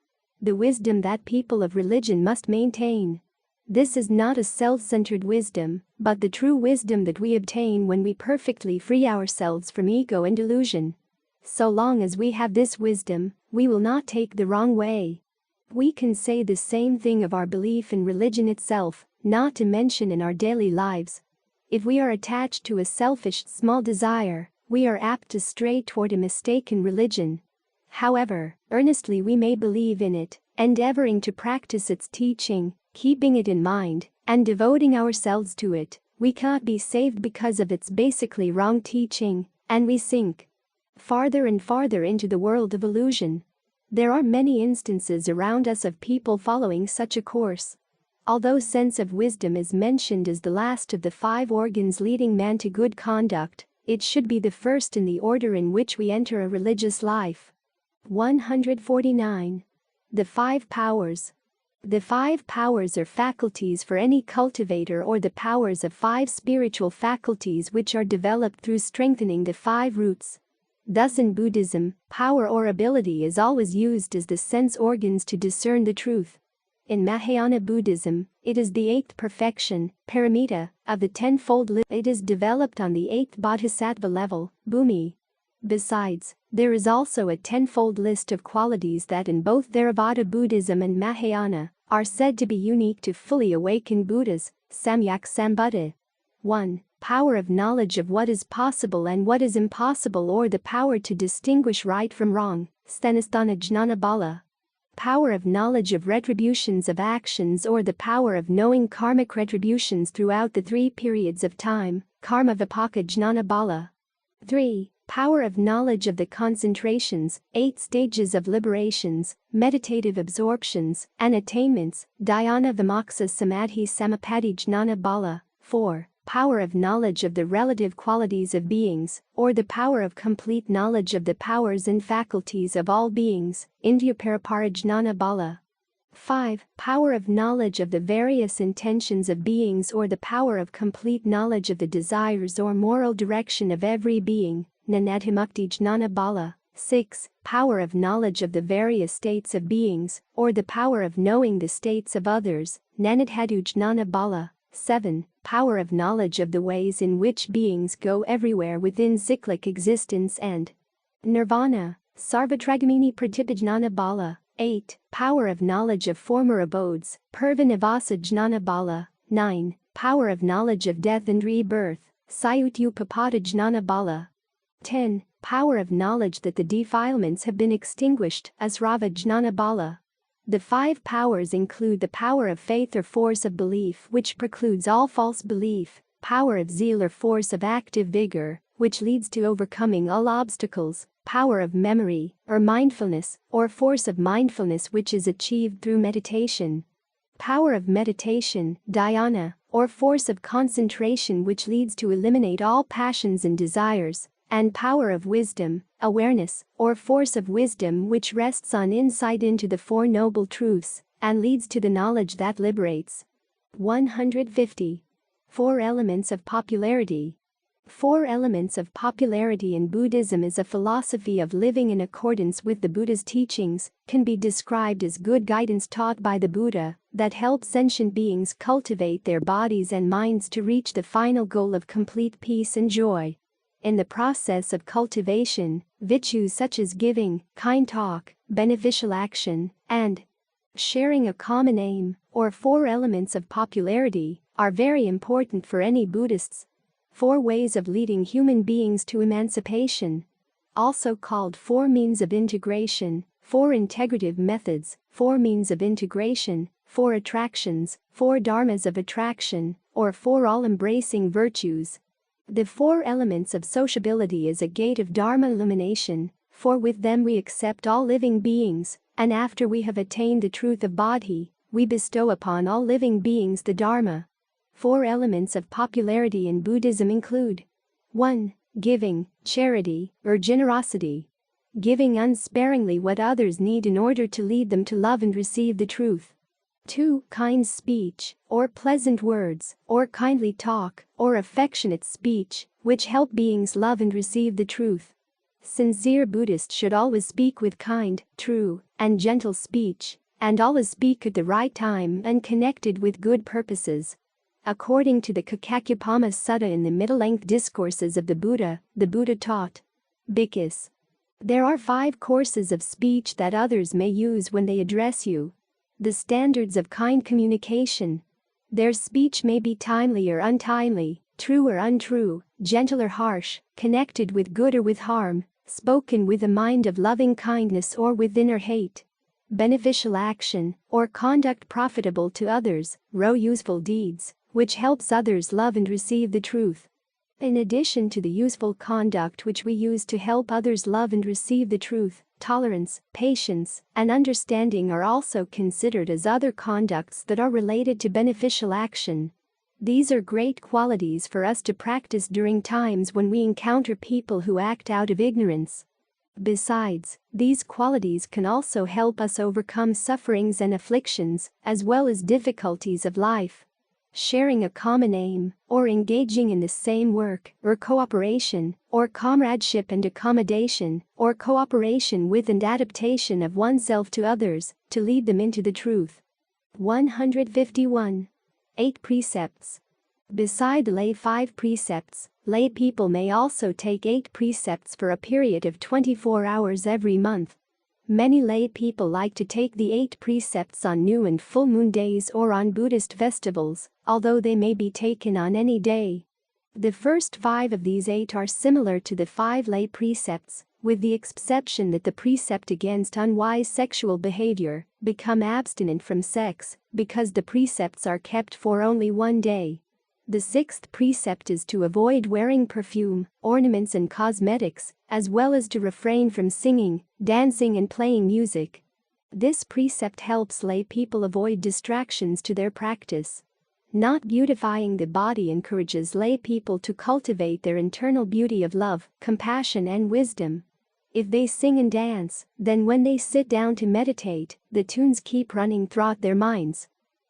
Speaker 1: The wisdom that people of religion must maintain. This is not a self-centered wisdom, but the true wisdom that we obtain when we perfectly free ourselves from ego and delusion. So long as we have this wisdom, we will not take the wrong way. We can say the same thing of our belief in religion itself, not to mention in our daily lives. If we are attached to a selfish, small desire, we are apt to stray toward a mistaken religion. However, earnestly we may believe in it, endeavoring to practice its teaching, keeping it in mind, and devoting ourselves to it, we cannot be saved because of its basically wrong teaching, and we sink farther and farther into the world of illusion. There are many instances around us of people following such a course. Although sense of wisdom is mentioned as the last of the five organs leading man to good conduct, it should be the first in the order in which we enter a religious life. 149. The five powers. The five powers are faculties for any cultivator or the powers of five spiritual faculties which are developed through strengthening the five roots. Thus in Buddhism, power or ability is always used as the sense organs to discern the truth. In Mahayana Buddhism, it is the eighth perfection, paramita, of the tenfold list. It is developed on the eighth bodhisattva level, bhumi. Besides, there is also a tenfold list of qualities that in both Theravada Buddhism and Mahayana are said to be unique to fully awakened Buddhas, Samyak Sambuddha. 1. Power of knowledge of what is possible and what is impossible, or the power to distinguish right from wrong, Stenasthana Jnana Bala. Power of knowledge of retributions of actions, or the power of knowing karmic retributions throughout the 3 periods of time, Karma Vipaka Jnana Bala. 3. Power of knowledge of the concentrations, 8 stages of liberations, meditative absorptions, and attainments, Dhyana Vimoksha Samadhi Samapatti Jnana Bala. 4. Power of knowledge of the relative qualities of beings, or the power of complete knowledge of the powers and faculties of all beings, Indriyaparapara Jnana Bala. 5. Power of knowledge of the various intentions of beings, or the power of complete knowledge of the desires or moral direction of every being, Nanadhimukti Jnana Bala. 6. Power of knowledge of the various states of beings, or the power of knowing the states of others, Nanadhatu Jnana Bala. 7. Power of knowledge of the ways in which beings go everywhere within cyclic existence and nirvana, Sarvatragamini Pratipajnana Bala. 8. Power of knowledge of former abodes, Purvanivasa Jnana Bala. 9. Power of knowledge of death and rebirth, Sayutyupapada Jnana Bala. 10. Power of knowledge that the defilements have been extinguished, Asrava Jnana Bala. The 5 powers include the power of faith or force of belief, which precludes all false belief, power of zeal or force of active vigor, which leads to overcoming all obstacles, power of memory, or mindfulness, or force of mindfulness which is achieved through meditation. Power of meditation, dhyana, or force of concentration which leads to eliminate all passions and desires, and power of wisdom, awareness, or force of wisdom which rests on insight into the 4 noble truths, and leads to the knowledge that liberates. 150. 4 elements of popularity. 4 elements of popularity in Buddhism is a philosophy of living in accordance with the Buddha's teachings, can be described as good guidance taught by the Buddha, that helps sentient beings cultivate their bodies and minds to reach the final goal of complete peace and joy. In the process of cultivation, virtues such as giving, kind talk, beneficial action, and sharing a common aim, or 4 elements of popularity, are very important for any Buddhists. 4 ways of leading human beings to emancipation. Also called 4 means of integration, 4 integrative methods, 4 means of integration, 4 attractions, 4 dharmas of attraction, or 4 all-embracing virtues. The 4 elements of sociability is a gate of Dharma illumination, for with them we accept all living beings, and after we have attained the truth of Bodhi, we bestow upon all living beings the Dharma. 4 elements of popularity in Buddhism include: 1. Giving, charity, or generosity. Giving unsparingly what others need in order to lead them to love and receive the truth. 2. Kind speech, or pleasant words, or kindly talk, or affectionate speech, which help beings love and receive the truth. Sincere Buddhists should always speak with kind, true, and gentle speech, and always speak at the right time and connected with good purposes. According to the Kakakyapama Sutta in the middle-length discourses of the Buddha taught, Bhikkhus, there are 5 courses of speech that others may use when they address you. The standards of kind communication. Their speech may be timely or untimely, true or untrue, gentle or harsh, connected with good or with harm, spoken with a mind of loving kindness or with inner hate. Beneficial action, or conduct profitable to others, useful deeds, which helps others love and receive the truth. In addition to the useful conduct which we use to help others love and receive the truth, tolerance, patience, and understanding are also considered as other conducts that are related to beneficial action. These are great qualities for us to practice during times when we encounter people who act out of ignorance. Besides, these qualities can also help us overcome sufferings and afflictions, as well as difficulties of life. Sharing a common aim, or engaging in the same work, or cooperation, or comradeship and accommodation, or cooperation with and adaptation of oneself to others, to lead them into the truth. 151. 8 precepts. Beside the lay 5 precepts, lay people may also take 8 precepts for a period of 24 hours every month. Many lay people like to take the 8 precepts on new and full moon days or on Buddhist festivals, although they may be taken on any day. The first 5 of these 8 are similar to the 5 lay precepts, with the exception that the precept against unwise sexual behavior, become abstinent from sex, because the precepts are kept for only one day. The sixth precept is to avoid wearing perfume, ornaments and cosmetics, as well as to refrain from singing, dancing and playing music. This precept helps lay people avoid distractions to their practice. Not beautifying the body encourages lay people to cultivate their internal beauty of love, compassion and wisdom. If they sing and dance, then when they sit down to meditate, the tunes keep running throughout their minds.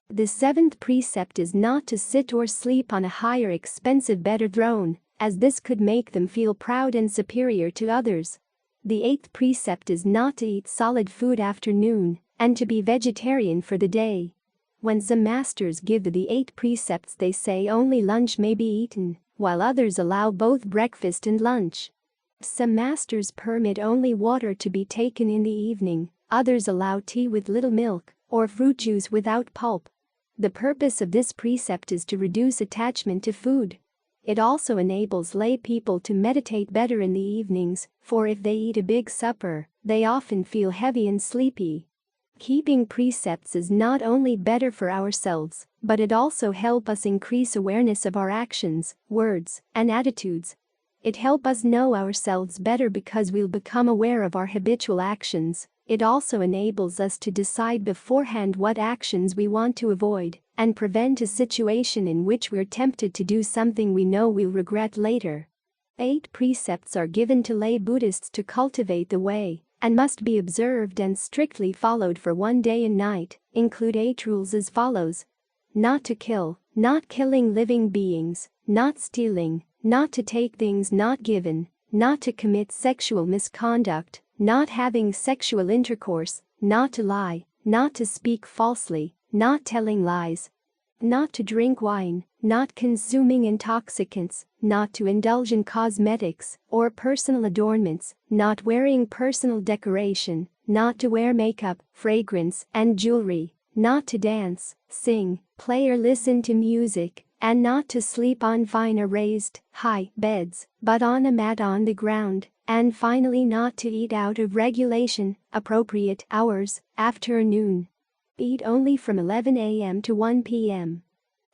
Speaker 1: The seventh precept is not to sit or sleep on a high or expensive bed or throne, as this could make them feel proud and superior to others. The eighth precept is not to eat solid food after noon, and to be vegetarian for the day. When some masters give the 8 precepts, they say only lunch may be eaten, while others allow both breakfast and lunch. Some masters permit only water to be taken in the evening, others allow tea with little milk, or fruit juice without pulp. The purpose of this precept is to reduce attachment to food. It also enables lay people to meditate better in the evenings, for if they eat a big supper, they often feel heavy and sleepy. Keeping precepts is not only better for ourselves, but it also helps us increase awareness of our actions, words, and attitudes. It helps us know ourselves better because we'll become aware of our habitual actions. It also enables us to decide beforehand what actions we want to avoid and prevent a situation in which we're tempted to do something we know we'll regret later. 8 precepts are given to lay Buddhists to cultivate the way, and must be observed and strictly followed for one day and night, include 8 rules as follows: not to kill, not killing living beings, not stealing, not to take things not given, not to commit sexual misconduct, not having sexual intercourse, not to lie, not to speak falsely, not telling lies, not to drink wine, not consuming intoxicants, not to indulge in cosmetics or personal adornments, not wearing personal decoration, not to wear makeup, fragrance, and jewelry, not to dance, sing, play or listen to music, and not to sleep on fine or raised, high beds, but on a mat on the ground, and finally not to eat out of regulation, appropriate hours, after noon. Eat only from 11 a.m. to 1 p.m.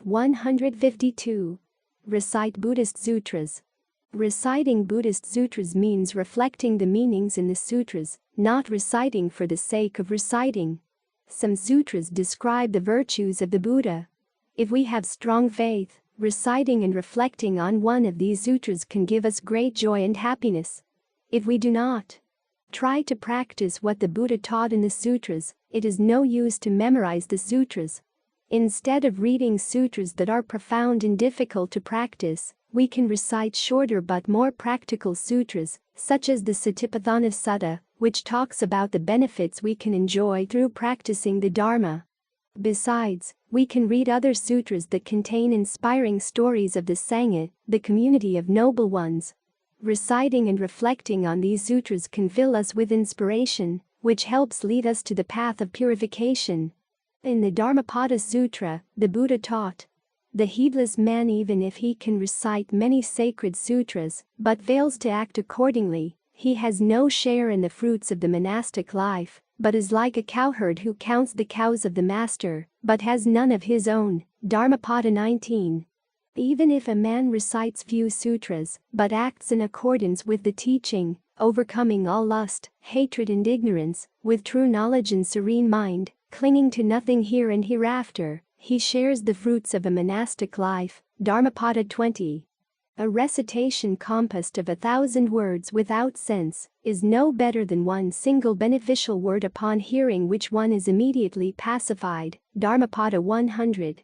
Speaker 1: 152. Recite Buddhist Sutras. Reciting Buddhist sutras means reflecting the meanings in the sutras, not reciting for the sake of reciting. Some sutras describe the virtues of the Buddha. If we have strong faith, reciting and reflecting on one of these sutras can give us great joy and happiness. If we do not try to practice what the Buddha taught in the sutras, it is no use to memorize the sutras. Instead of reading sutras that are profound and difficult to practice, we can recite shorter but more practical sutras, such as the Satipatthana Sutta, which talks about the benefits we can enjoy through practicing the Dharma. Besides, we can read other sutras that contain inspiring stories of the Sangha, the community of noble ones. Reciting and reflecting on these sutras can fill us with inspiration, which helps lead us to the path of purification. In the Dharmapada Sutra, the Buddha taught, the heedless man, even if he can recite many sacred sutras, but fails to act accordingly, he has no share in the fruits of the monastic life, but is like a cowherd who counts the cows of the master, but has none of his own. Dharmapada 19. Even if a man recites few sutras, but acts in accordance with the teaching, overcoming all lust, hatred and ignorance, with true knowledge and serene mind, clinging to nothing here and hereafter, he shares the fruits of a monastic life. Dharmapada 20. A recitation composed of 1,000 words without sense is no better than one single beneficial word upon hearing which one is immediately pacified. Dharmapada 100.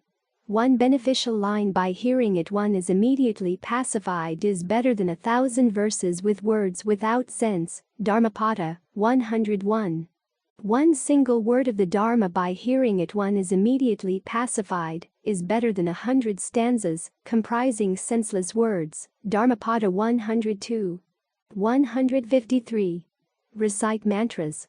Speaker 1: One beneficial line by hearing it one is immediately pacified is better than 1,000 verses with words without sense. Dharmapada 101. One single word of the Dharma by hearing it one is immediately pacified is better than 100 stanzas comprising senseless words. Dharmapada 102. 153. Recite mantras.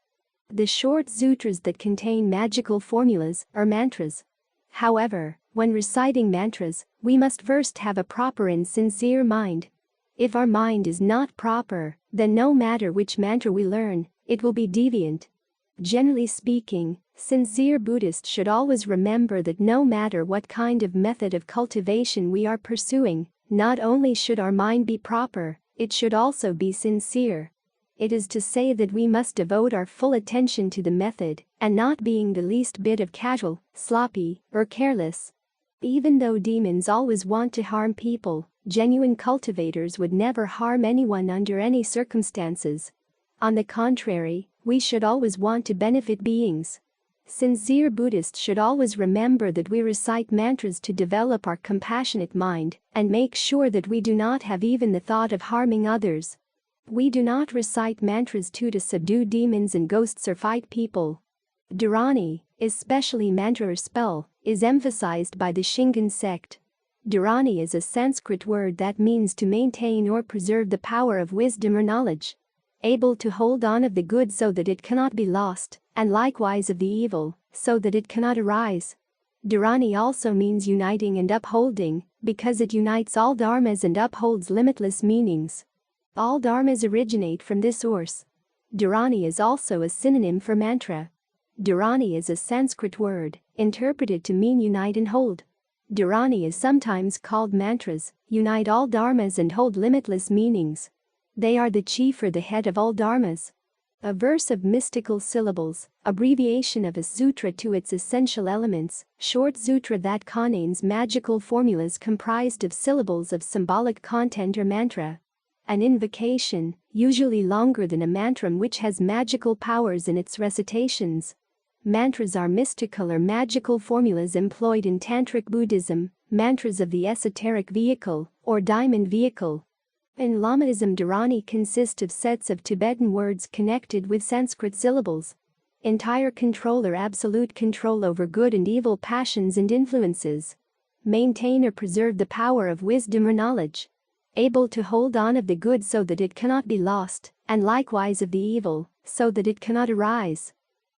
Speaker 1: The short sutras that contain magical formulas are mantras. However, when reciting mantras, we must first have a proper and sincere mind. If our mind is not proper, then no matter which mantra we learn, it will be deviant. Generally speaking, sincere Buddhists should always remember that no matter what kind of method of cultivation we are pursuing, not only should our mind be proper, it should also be sincere. It is to say that we must devote our full attention to the method, and not being the least bit of casual, sloppy, or careless. Even though demons always want to harm people, genuine cultivators would never harm anyone under any circumstances. On the contrary, we should always want to benefit beings. Sincere Buddhists should always remember that we recite mantras to develop our compassionate mind and make sure that we do not have even the thought of harming others. We do not recite mantras to subdue demons and ghosts or fight people. Dharani, especially mantra or spell, is emphasized by the Shingon sect. Dharani is a Sanskrit word that means to maintain or preserve the power of wisdom or knowledge. Able to hold on of the good so that it cannot be lost, and likewise of the evil, so that it cannot arise. Dharani also means uniting and upholding, because it unites all dharmas and upholds limitless meanings. All dharmas originate from this source. Dharani is also a synonym for mantra. Dharani is a Sanskrit word, interpreted to mean unite and hold. Dharani is sometimes called mantras, unite all dharmas and hold limitless meanings. They are the chief or the head of all dharmas. A verse of mystical syllables, abbreviation of a sutra to its essential elements, short sutra that contains magical formulas comprised of syllables of symbolic content or mantra. An invocation, usually longer than a mantram which has magical powers in its recitations. Mantras are mystical or magical formulas employed in Tantric Buddhism, mantras of the esoteric vehicle, or diamond vehicle. In Lamaism, Dharani consists of sets of Tibetan words connected with Sanskrit syllables. Entire control or absolute control over good and evil passions and influences. Maintain or preserve the power of wisdom or knowledge. Able to hold on of the good so that it cannot be lost, and likewise of the evil, so that it cannot arise.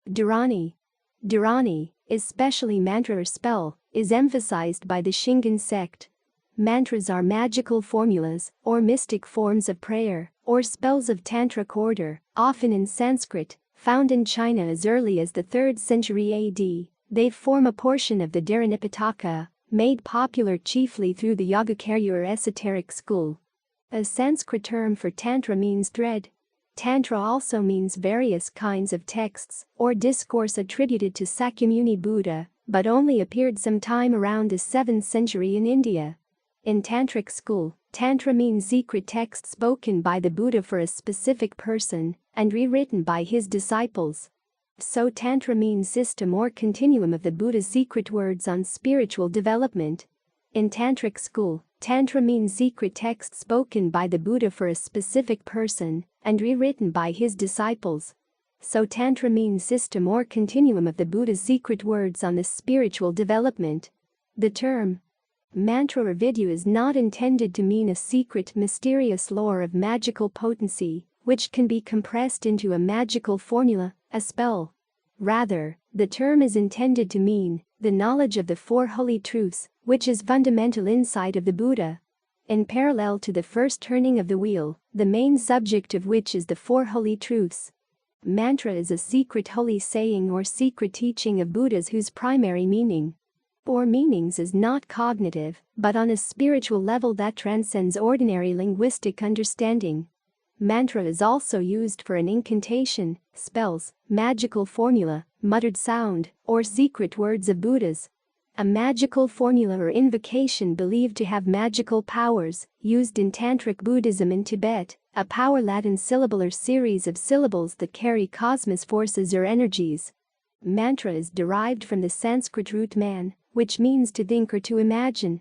Speaker 1: Dharani, especially mantra or spell, is emphasized by the Shingon sect. Mantras are magical formulas, or mystic forms of prayer, or spells of tantric order, often in Sanskrit, found in China as early as the 3rd century AD. They form a portion of the Dharma, made popular chiefly through the Yogacarya or esoteric school. A Sanskrit term for Tantra means thread. Tantra also means various kinds of texts or discourse attributed to Sakyamuni Buddha, but only appeared sometime around the 7th century in India. In Tantric school, Tantra means secret text spoken by the Buddha for a specific person and rewritten by his disciples. So Tantra means system or continuum of the Buddha's secret words on spiritual development. In Tantric school, Tantra means secret text spoken by the Buddha for a specific person and rewritten by his disciples. So Tantra means system or continuum of the Buddha's secret words on the spiritual development. The term mantra or vidya is not intended to mean a secret, mysterious lore of magical potency, which can be compressed into a magical formula, a spell. Rather, the term is intended to mean the knowledge of the Four Holy Truths, which is fundamental insight of the Buddha. In parallel to the first turning of the wheel, the main subject of which is the Four Holy Truths. Mantra is a secret holy saying or secret teaching of Buddhas whose primary meaning or meanings is not cognitive, but on a spiritual level that transcends ordinary linguistic understanding. Mantra is also used for an incantation, spells, magical formula, muttered sound, or secret words of Buddhas. A magical formula or invocation believed to have magical powers, used in Tantric Buddhism in Tibet, a power Latin syllable or series of syllables that carry cosmos forces or energies. Mantra is derived from the Sanskrit root man, which means to think or to imagine.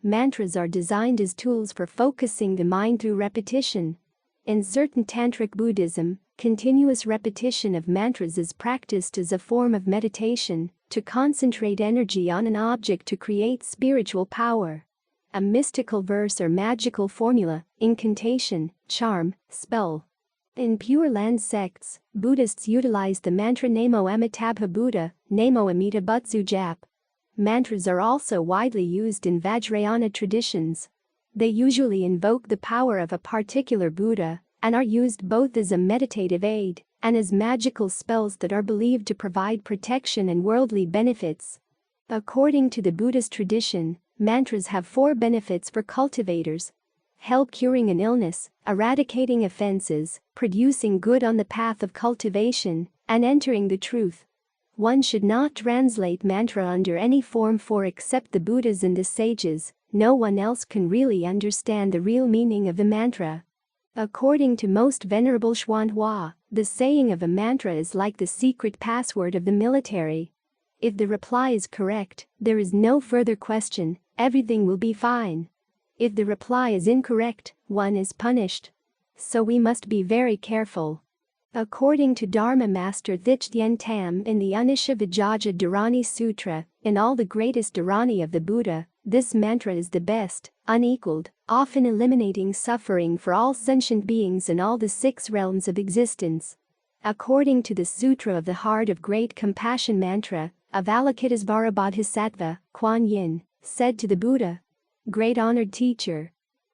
Speaker 1: Mantras are designed as tools for focusing the mind through repetition. In certain Tantric Buddhism, continuous repetition of mantras is practiced as a form of meditation, to concentrate energy on an object to create spiritual power. A mystical verse or magical formula, incantation, charm, spell. In Pure Land sects, Buddhists utilize the mantra Namo Amitabha Buddha, Namo Amita Butsu Jap. Mantras are also widely used in Vajrayana traditions. They usually invoke the power of a particular Buddha and are used both as a meditative aid and as magical spells that are believed to provide protection and worldly benefits. According to the Buddhist tradition, mantras have 4 benefits for cultivators: help curing an illness, eradicating offenses, producing good on the path of cultivation, and entering the truth. One should not translate mantra under any form, for except the Buddhas and the sages, no one else can really understand the real meaning of the mantra. According to most Venerable Xuanhua, the saying of a mantra is like the secret password of the military. If the reply is correct, there is no further question, everything will be fine. If the reply is incorrect, one is punished. So we must be very careful. According to Dharma Master Thien Phuc in the Unishavajja Dharani Sutra, in all the greatest dharani of the Buddha, this mantra is the best, unequaled, often eliminating suffering for all sentient beings in all the 6 realms of existence. According to the Sutra of the Heart of Great Compassion mantra, Avalokitesvara Bodhisattva, Kuan Yin, said to the Buddha, "Great honored teacher,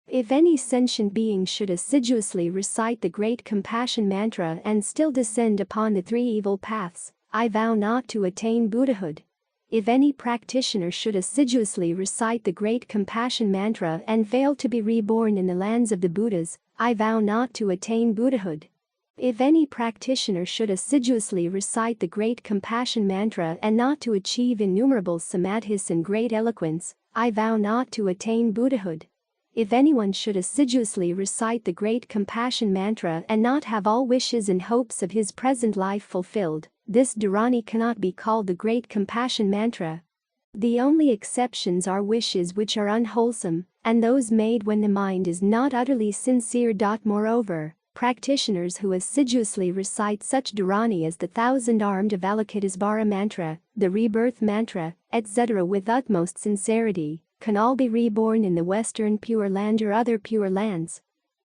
Speaker 1: if any sentient being should assiduously recite the Great Compassion mantra and still descend upon the 3 evil paths, I vow not to attain Buddhahood. If any practitioner should assiduously recite the Great Compassion mantra and fail to be reborn in the lands of the Buddhas, I vow not to attain Buddhahood. If any practitioner should assiduously recite the Great Compassion mantra and not to achieve innumerable samadhis and great eloquence, I vow not to attain Buddhahood. If anyone should assiduously recite the Great Compassion mantra and not have all wishes and hopes of his present life fulfilled, this dharani cannot be called the Great Compassion mantra. The only exceptions are wishes which are unwholesome, and those made when the mind is not utterly sincere. Moreover, practitioners who assiduously recite such dharani as the 1,000-armed Avalokitesvara mantra, the rebirth mantra, etc. with utmost sincerity, can all be reborn in the Western Pure Land or other Pure Lands.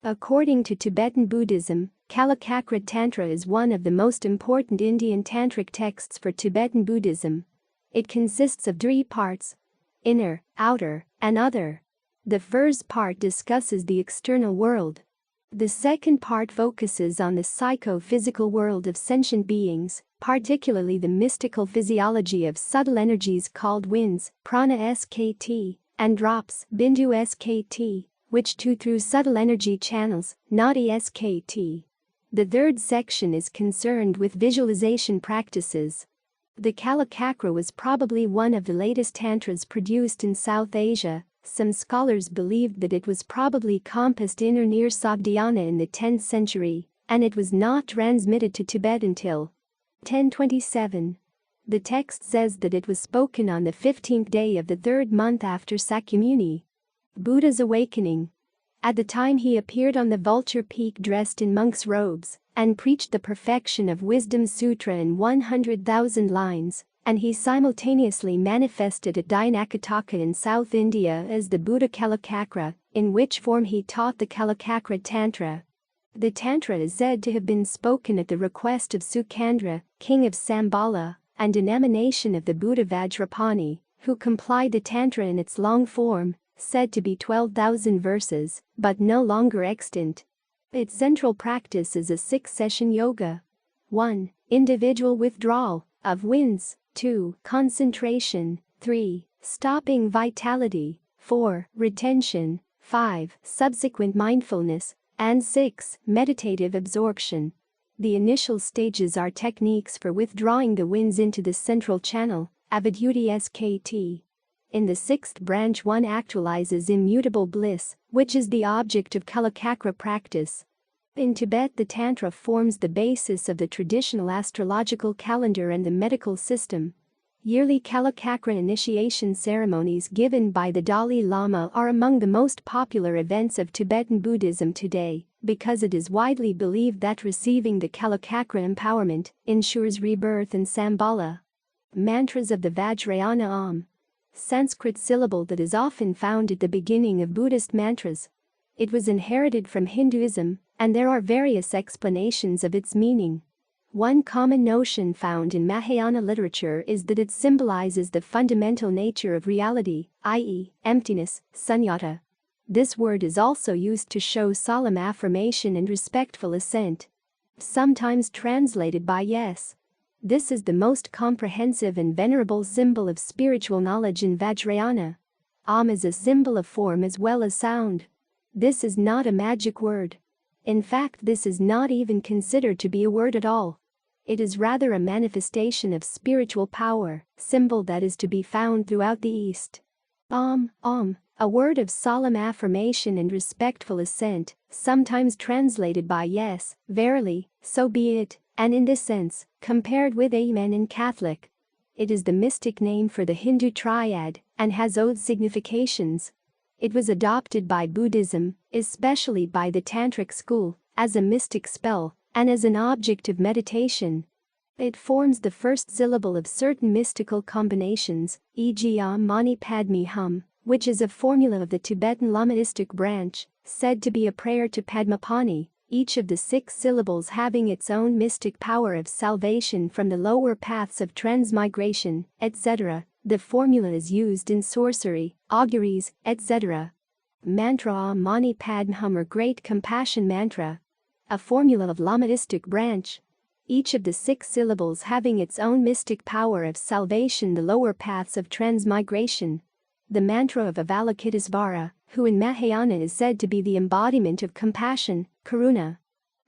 Speaker 1: According to Tibetan Buddhism, Kalachakra Tantra is one of the most important Indian tantric texts for Tibetan Buddhism. It consists of 3 parts: inner, outer, and other. The first part discusses the external world. The second part focuses on the psycho-physical world of sentient beings, particularly the mystical physiology of subtle energies called winds, prana skt, and drops, bindu skt, which through subtle energy channels, nadi skt. The third section is concerned with visualization practices. The Kalachakra was probably one of the latest tantras produced in South Asia. Some scholars believed that it was probably composed in or near Sogdiana in the 10th century, and it was not transmitted to Tibet until 1027. The text says that it was spoken on the 15th day of the 3rd month after Sakyamuni Buddha's awakening. At the time he appeared on the Vulture Peak dressed in monk's robes and preached the perfection of Wisdom Sutra in 100,000 lines, and he simultaneously manifested at Dyanakataka in South India as the Buddha Kalachakra, in which form he taught the Kalachakra Tantra. The Tantra is said to have been spoken at the request of Sukandra, king of Sambala, and an emanation of the Buddha Vajrapani, who complied the Tantra in its long form, said to be 12,000 verses, but no longer extant. Its central practice is a 6-session yoga. 1. Individual withdrawal of winds. 2. Concentration. 3. Stopping vitality. 4. Retention. 5. Subsequent mindfulness. And 6. Meditative absorption. The initial stages are techniques for withdrawing the winds into the central channel, Avaduti Skt. In the 6th branch one actualizes immutable bliss, which is the object of Kalachakra practice. In Tibet the Tantra forms the basis of the traditional astrological calendar and the medical system. Yearly Kalachakra initiation ceremonies given by the Dalai Lama are among the most popular events of Tibetan Buddhism today, because it is widely believed that receiving the Kalachakra empowerment ensures rebirth in Sambala. Mantras of the Vajrayana Om. Sanskrit syllable that is often found at the beginning of Buddhist mantras. It was inherited from Hinduism, and there are various explanations of its meaning. One common notion found in Mahayana literature is that it symbolizes the fundamental nature of reality, i.e., emptiness, sunyata. This word is also used to show solemn affirmation and respectful assent. Sometimes translated by yes. This is the most comprehensive and venerable symbol of spiritual knowledge in Vajrayana. Is a symbol of form as well as sound. This is not a magic word. In fact, this is not even considered to be a word at all. It is rather a manifestation of spiritual power, symbol that is to be found throughout the East. A word of solemn affirmation and respectful assent, sometimes translated by yes, verily, so be it, and in this sense, compared with amen in Catholic. It is the mystic name for the Hindu triad and has oath significations. It was adopted by Buddhism, especially by the Tantric school, as a mystic spell and as an object of meditation. It forms the first syllable of certain mystical combinations, e.g. Mani Padme Hum, which is a formula of the Tibetan Lamaistic branch, said to be a prayer to Padmapani, each of the 6 syllables having its own mystic power of salvation from the lower paths of transmigration, etc. The formula is used in sorcery, auguries, etc. Mantra Mani Padme Hum or Great Compassion Mantra. A formula of Lamaistic branch. Each of the 6 syllables having its own mystic power of salvation, the lower paths of transmigration. The mantra of Avalokitesvara, who in Mahayana is said to be the embodiment of compassion, karuna.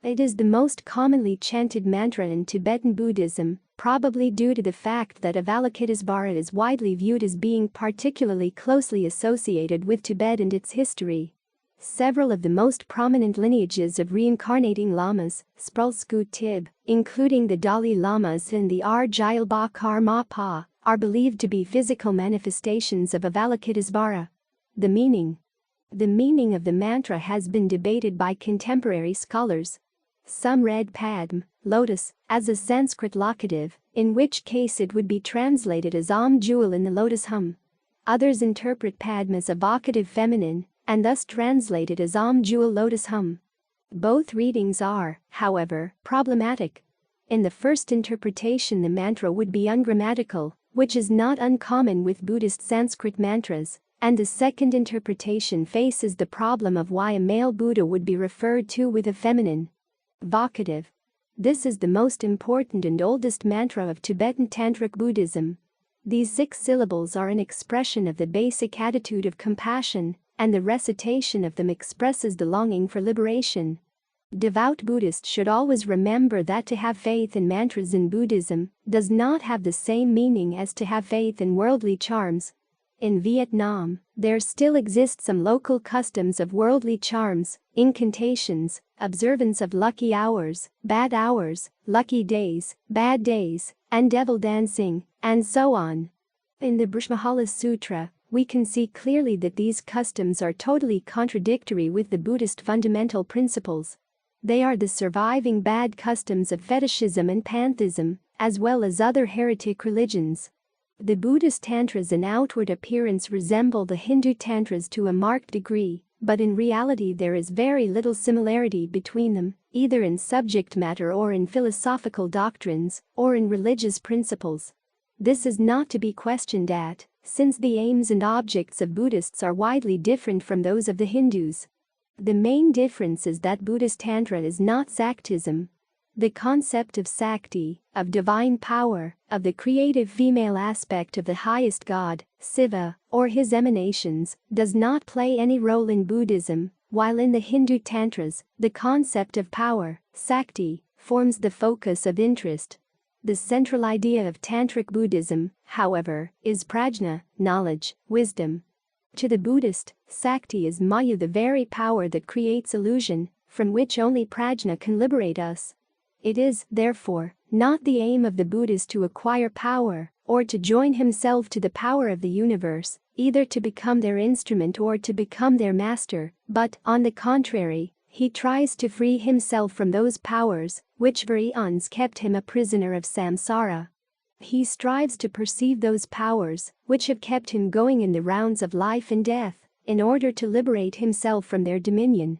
Speaker 1: It is the most commonly chanted mantra in Tibetan Buddhism, probably due to the fact that Avalokitesvara is widely viewed as being particularly closely associated with Tibet and its history. Several of the most prominent lineages of reincarnating lamas, Sprulsku Tib, including the Dalai Lamas and the Argyalbakar Mapa, are believed to be physical manifestations of Avalokitesvara. The meaning of the mantra has been debated by contemporary scholars. Some read Padm, lotus, as a Sanskrit locative, in which case it would be translated as jewel in the lotus hum. Others interpret Padm as a vocative feminine, and thus translated as jewel lotus hum. Both readings are, however, problematic. In the first interpretation, the mantra would be ungrammatical, which is not uncommon with Buddhist Sanskrit mantras, and the second interpretation faces the problem of why a male Buddha would be referred to with a feminine vocative. This is the most important and oldest mantra of Tibetan Tantric Buddhism. These 6 syllables are an expression of the basic attitude of compassion, and the recitation of them expresses the longing for liberation. Devout Buddhists should always remember that to have faith in mantras in Buddhism does not have the same meaning as to have faith in worldly charms. In Vietnam, there still exist some local customs of worldly charms, incantations, observance of lucky hours, lucky days, bad days, and devil dancing, and so on. In the Brihmajala Sutra, we can see clearly that these customs are totally contradictory with the Buddhist fundamental principles. They are the surviving bad customs of fetishism and pantheism, as well as other heretic religions. The Buddhist tantras in outward appearance resemble the Hindu tantras to a marked degree, but in reality there is very little similarity between them, either in subject matter or in philosophical doctrines, or in religious principles. This is not to be questioned at, since the aims and objects of Buddhists are widely different from those of the Hindus. The main difference is that Buddhist Tantra is not Saktism. The concept of Sakti, of divine power, of the creative female aspect of the highest God, Siva, or his emanations, does not play any role in Buddhism, while in the Hindu Tantras, the concept of power, Sakti, forms the focus of interest. The central idea of Tantric Buddhism, however, is prajna, knowledge, wisdom. To the Buddhist, Sakti is Maya, the very power that creates illusion, from which only prajna can liberate us. It is, therefore, not the aim of the Buddhist to acquire power, or to join himself to the power of the universe, either to become their instrument or to become their master, but, on the contrary, he tries to free himself from those powers, which for eons kept him a prisoner of samsara. He strives to perceive those powers, which have kept him going in the rounds of life and death, in order to liberate himself from their dominion.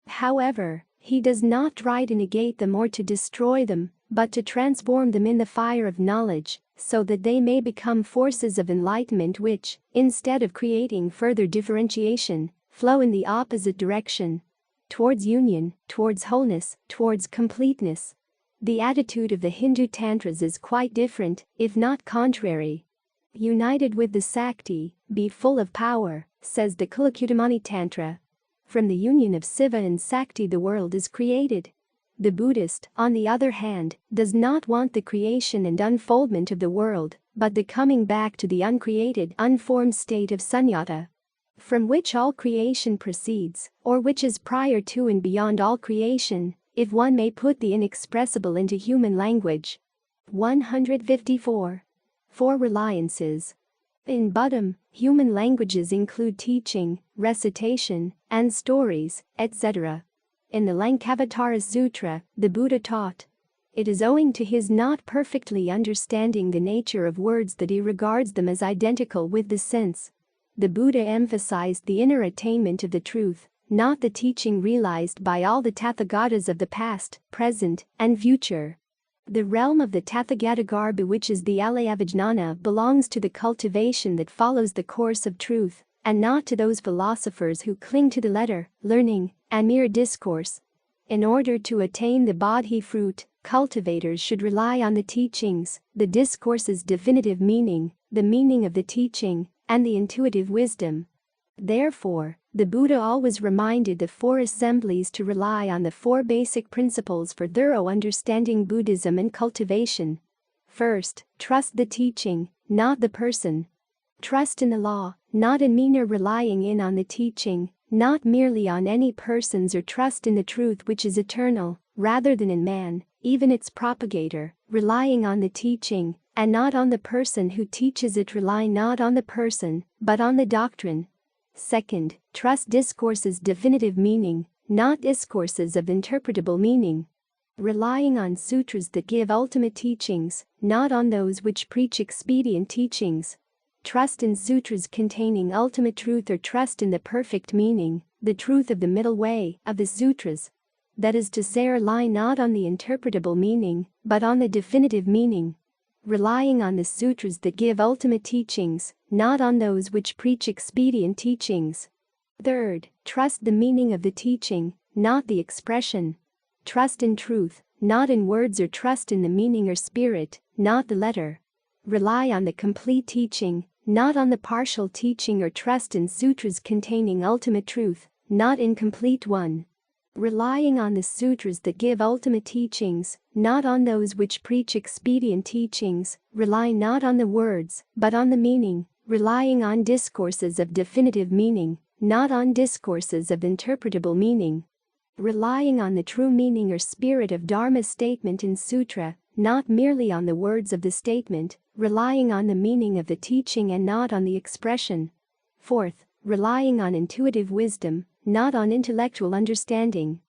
Speaker 1: However, he does not try to negate them or to destroy them, but to transform them in the fire of knowledge, so that they may become forces of enlightenment which, instead of creating further differentiation, flow in the opposite direction. Towards union, towards wholeness, towards completeness. The attitude of the Hindu Tantras is quite different, if not contrary. United with the Sakti, be full of power, says the Kulakutamani Tantra. From the union of Siva and Sakti the world is created. The Buddhist, on the other hand, does not want the creation and unfoldment of the world, but the coming back to the uncreated, unformed state of sunyata, from which all creation proceeds, or which is prior to and beyond all creation, if one may put the inexpressible into human language. 154. 4 reliances. In Buddhism, human languages include teaching, recitation, and stories, etc. In the Lankavatara Sutra, the Buddha taught, "It is owing to his not perfectly understanding the nature of words that he regards them as identical with the sense." The Buddha emphasized the inner attainment of the truth, not the teaching realized by all the Tathagatas of the past, present, and future. The realm of the Tathagatagarbha, which is the Alayavijnana, belongs to the cultivation that follows the course of truth, and not to those philosophers who cling to the letter, learning, and mere discourse. In order to attain the bodhi fruit, cultivators should rely on the teachings, the discourse's definitive meaning, the meaning of the teaching, and the intuitive wisdom. Therefore, the Buddha always reminded the 4 assemblies to rely on the 4 basic principles for thorough understanding Buddhism and cultivation. First, trust the teaching, not the person. Trust in the law, not in mere relying in on the teaching, not merely on any persons, or trust in the truth which is eternal, rather than in man, even its propagator, relying on the teaching, and not on the person who teaches it. Rely not on the person, but on the doctrine. Second, trust discourse's definitive meaning, not discourses of interpretable meaning. Relying on sutras that give ultimate teachings, not on those which preach expedient teachings. Trust in sutras containing ultimate truth, or trust in the perfect meaning, the truth of the middle way, of the sutras. That is to say, rely not on the interpretable meaning, but on the definitive meaning. Relying on the sutras that give ultimate teachings, not on those which preach expedient teachings. Third, trust the meaning of the teaching, not the expression. Trust in truth, not in words, or trust in the meaning or spirit, not the letter. Rely on the complete teaching, not on the partial teaching, or trust in sutras containing ultimate truth, not incomplete one. Relying on the sutras that give ultimate teachings, not on those which preach expedient teachings. Rely not on the words, but on the meaning. Relying on discourses of definitive meaning, not on discourses of interpretable meaning. Relying on the true meaning or spirit of Dharma statement in sutra, not merely on the words of the statement. Relying on the meaning of the teaching and not on the expression. Fourth, relying on intuitive wisdom, not on intellectual understanding.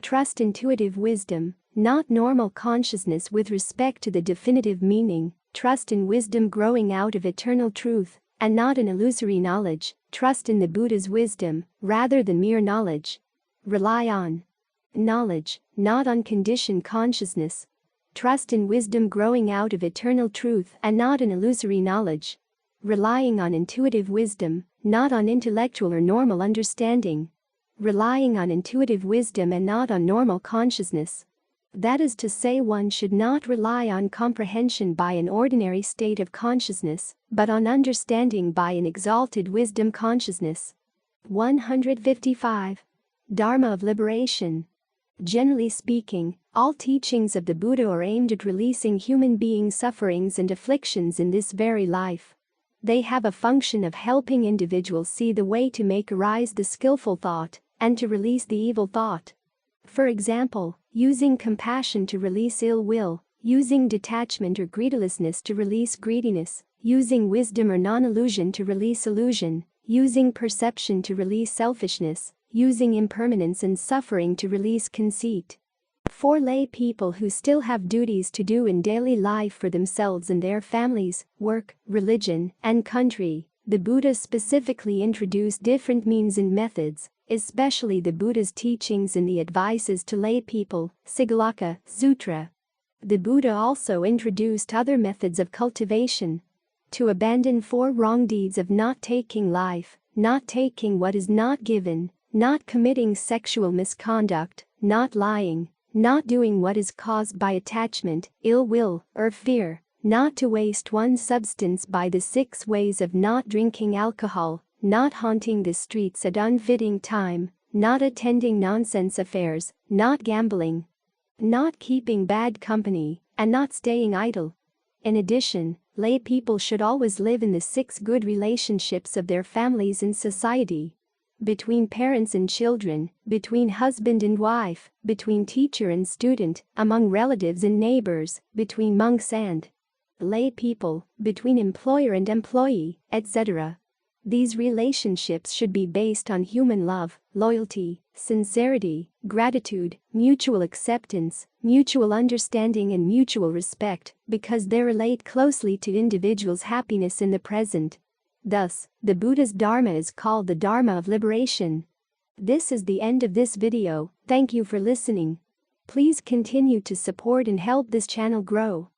Speaker 1: Trust intuitive wisdom, not normal consciousness with respect to the definitive meaning. Trust in wisdom growing out of eternal truth, and not in illusory knowledge. Trust in the Buddha's wisdom, rather than mere knowledge. Rely on knowledge, not on conditioned consciousness. Trust in wisdom growing out of eternal truth, and not in illusory knowledge. Relying on intuitive wisdom, not on intellectual or normal understanding. Relying on intuitive wisdom and not on normal consciousness. That is to say, one should not rely on comprehension by an ordinary state of consciousness, but on understanding by an exalted wisdom consciousness. 155. Dharma of liberation. Generally speaking, all teachings of the Buddha are aimed at releasing human beings' sufferings and afflictions in this very life. They have a function of helping individuals see the way to make arise the skillful thought, and to release the evil thought. For example, using compassion to release ill will, using detachment or greedilessness to release greediness, using wisdom or non-illusion to release illusion, using perception to release selfishness, using impermanence and suffering to release conceit. For lay people who still have duties to do in daily life for themselves and their families, work, religion, and country, the Buddha specifically introduced different means and methods, especially the Buddha's teachings in the advices to lay people, Sigalaka Sutra. The Buddha also introduced other methods of cultivation. To abandon 4 wrong deeds of not taking life, not taking what is not given, not committing sexual misconduct, not lying, not doing what is caused by attachment, ill will, or fear, not to waste one's substance by the 6 ways of not drinking alcohol, not haunting the streets at unfitting time, not attending nonsense affairs, not gambling, not keeping bad company, and not staying idle. In addition, lay people should always live in the 6 good relationships of their families and society. Between parents and children, between husband and wife, between teacher and student, among relatives and neighbors, between monks and lay people, between employer and employee, etc. These relationships should be based on human love, loyalty, sincerity, gratitude, mutual acceptance, mutual understanding and mutual respect, because they relate closely to individuals' happiness in the present. Thus, the Buddha's Dharma is called the Dharma of liberation. This is the end of this video. Thank you for listening. Please continue to support and help this channel grow.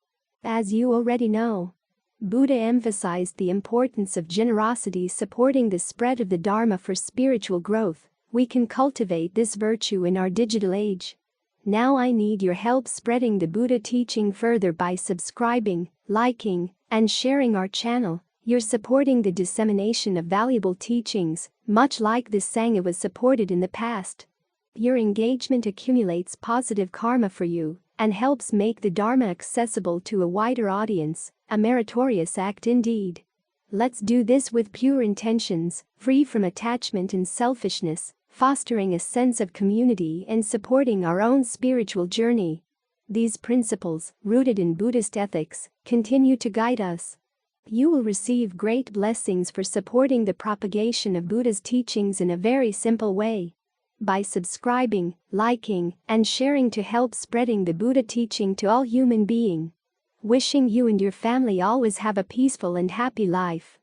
Speaker 1: As you already know, Buddha emphasized the importance of generosity supporting the spread of the Dharma for spiritual growth. We can cultivate this virtue in our digital age. Now I need your help spreading the Buddha teaching further by subscribing, liking, and sharing our channel. You're supporting the dissemination of valuable teachings, much like this Sangha was supported in the past. Your engagement accumulates positive karma for you and helps make the Dharma accessible to a wider audience, a meritorious act indeed. Let's do this with pure intentions, free from attachment and selfishness, fostering a sense of community and supporting our own spiritual journey. These principles, rooted in Buddhist ethics, continue to guide us. You will receive great blessings for supporting the propagation of Buddha's teachings in a very simple way. By subscribing, liking, and sharing to help spreading the Buddha teaching to all human beings. Wishing you and your family always have a peaceful and happy life.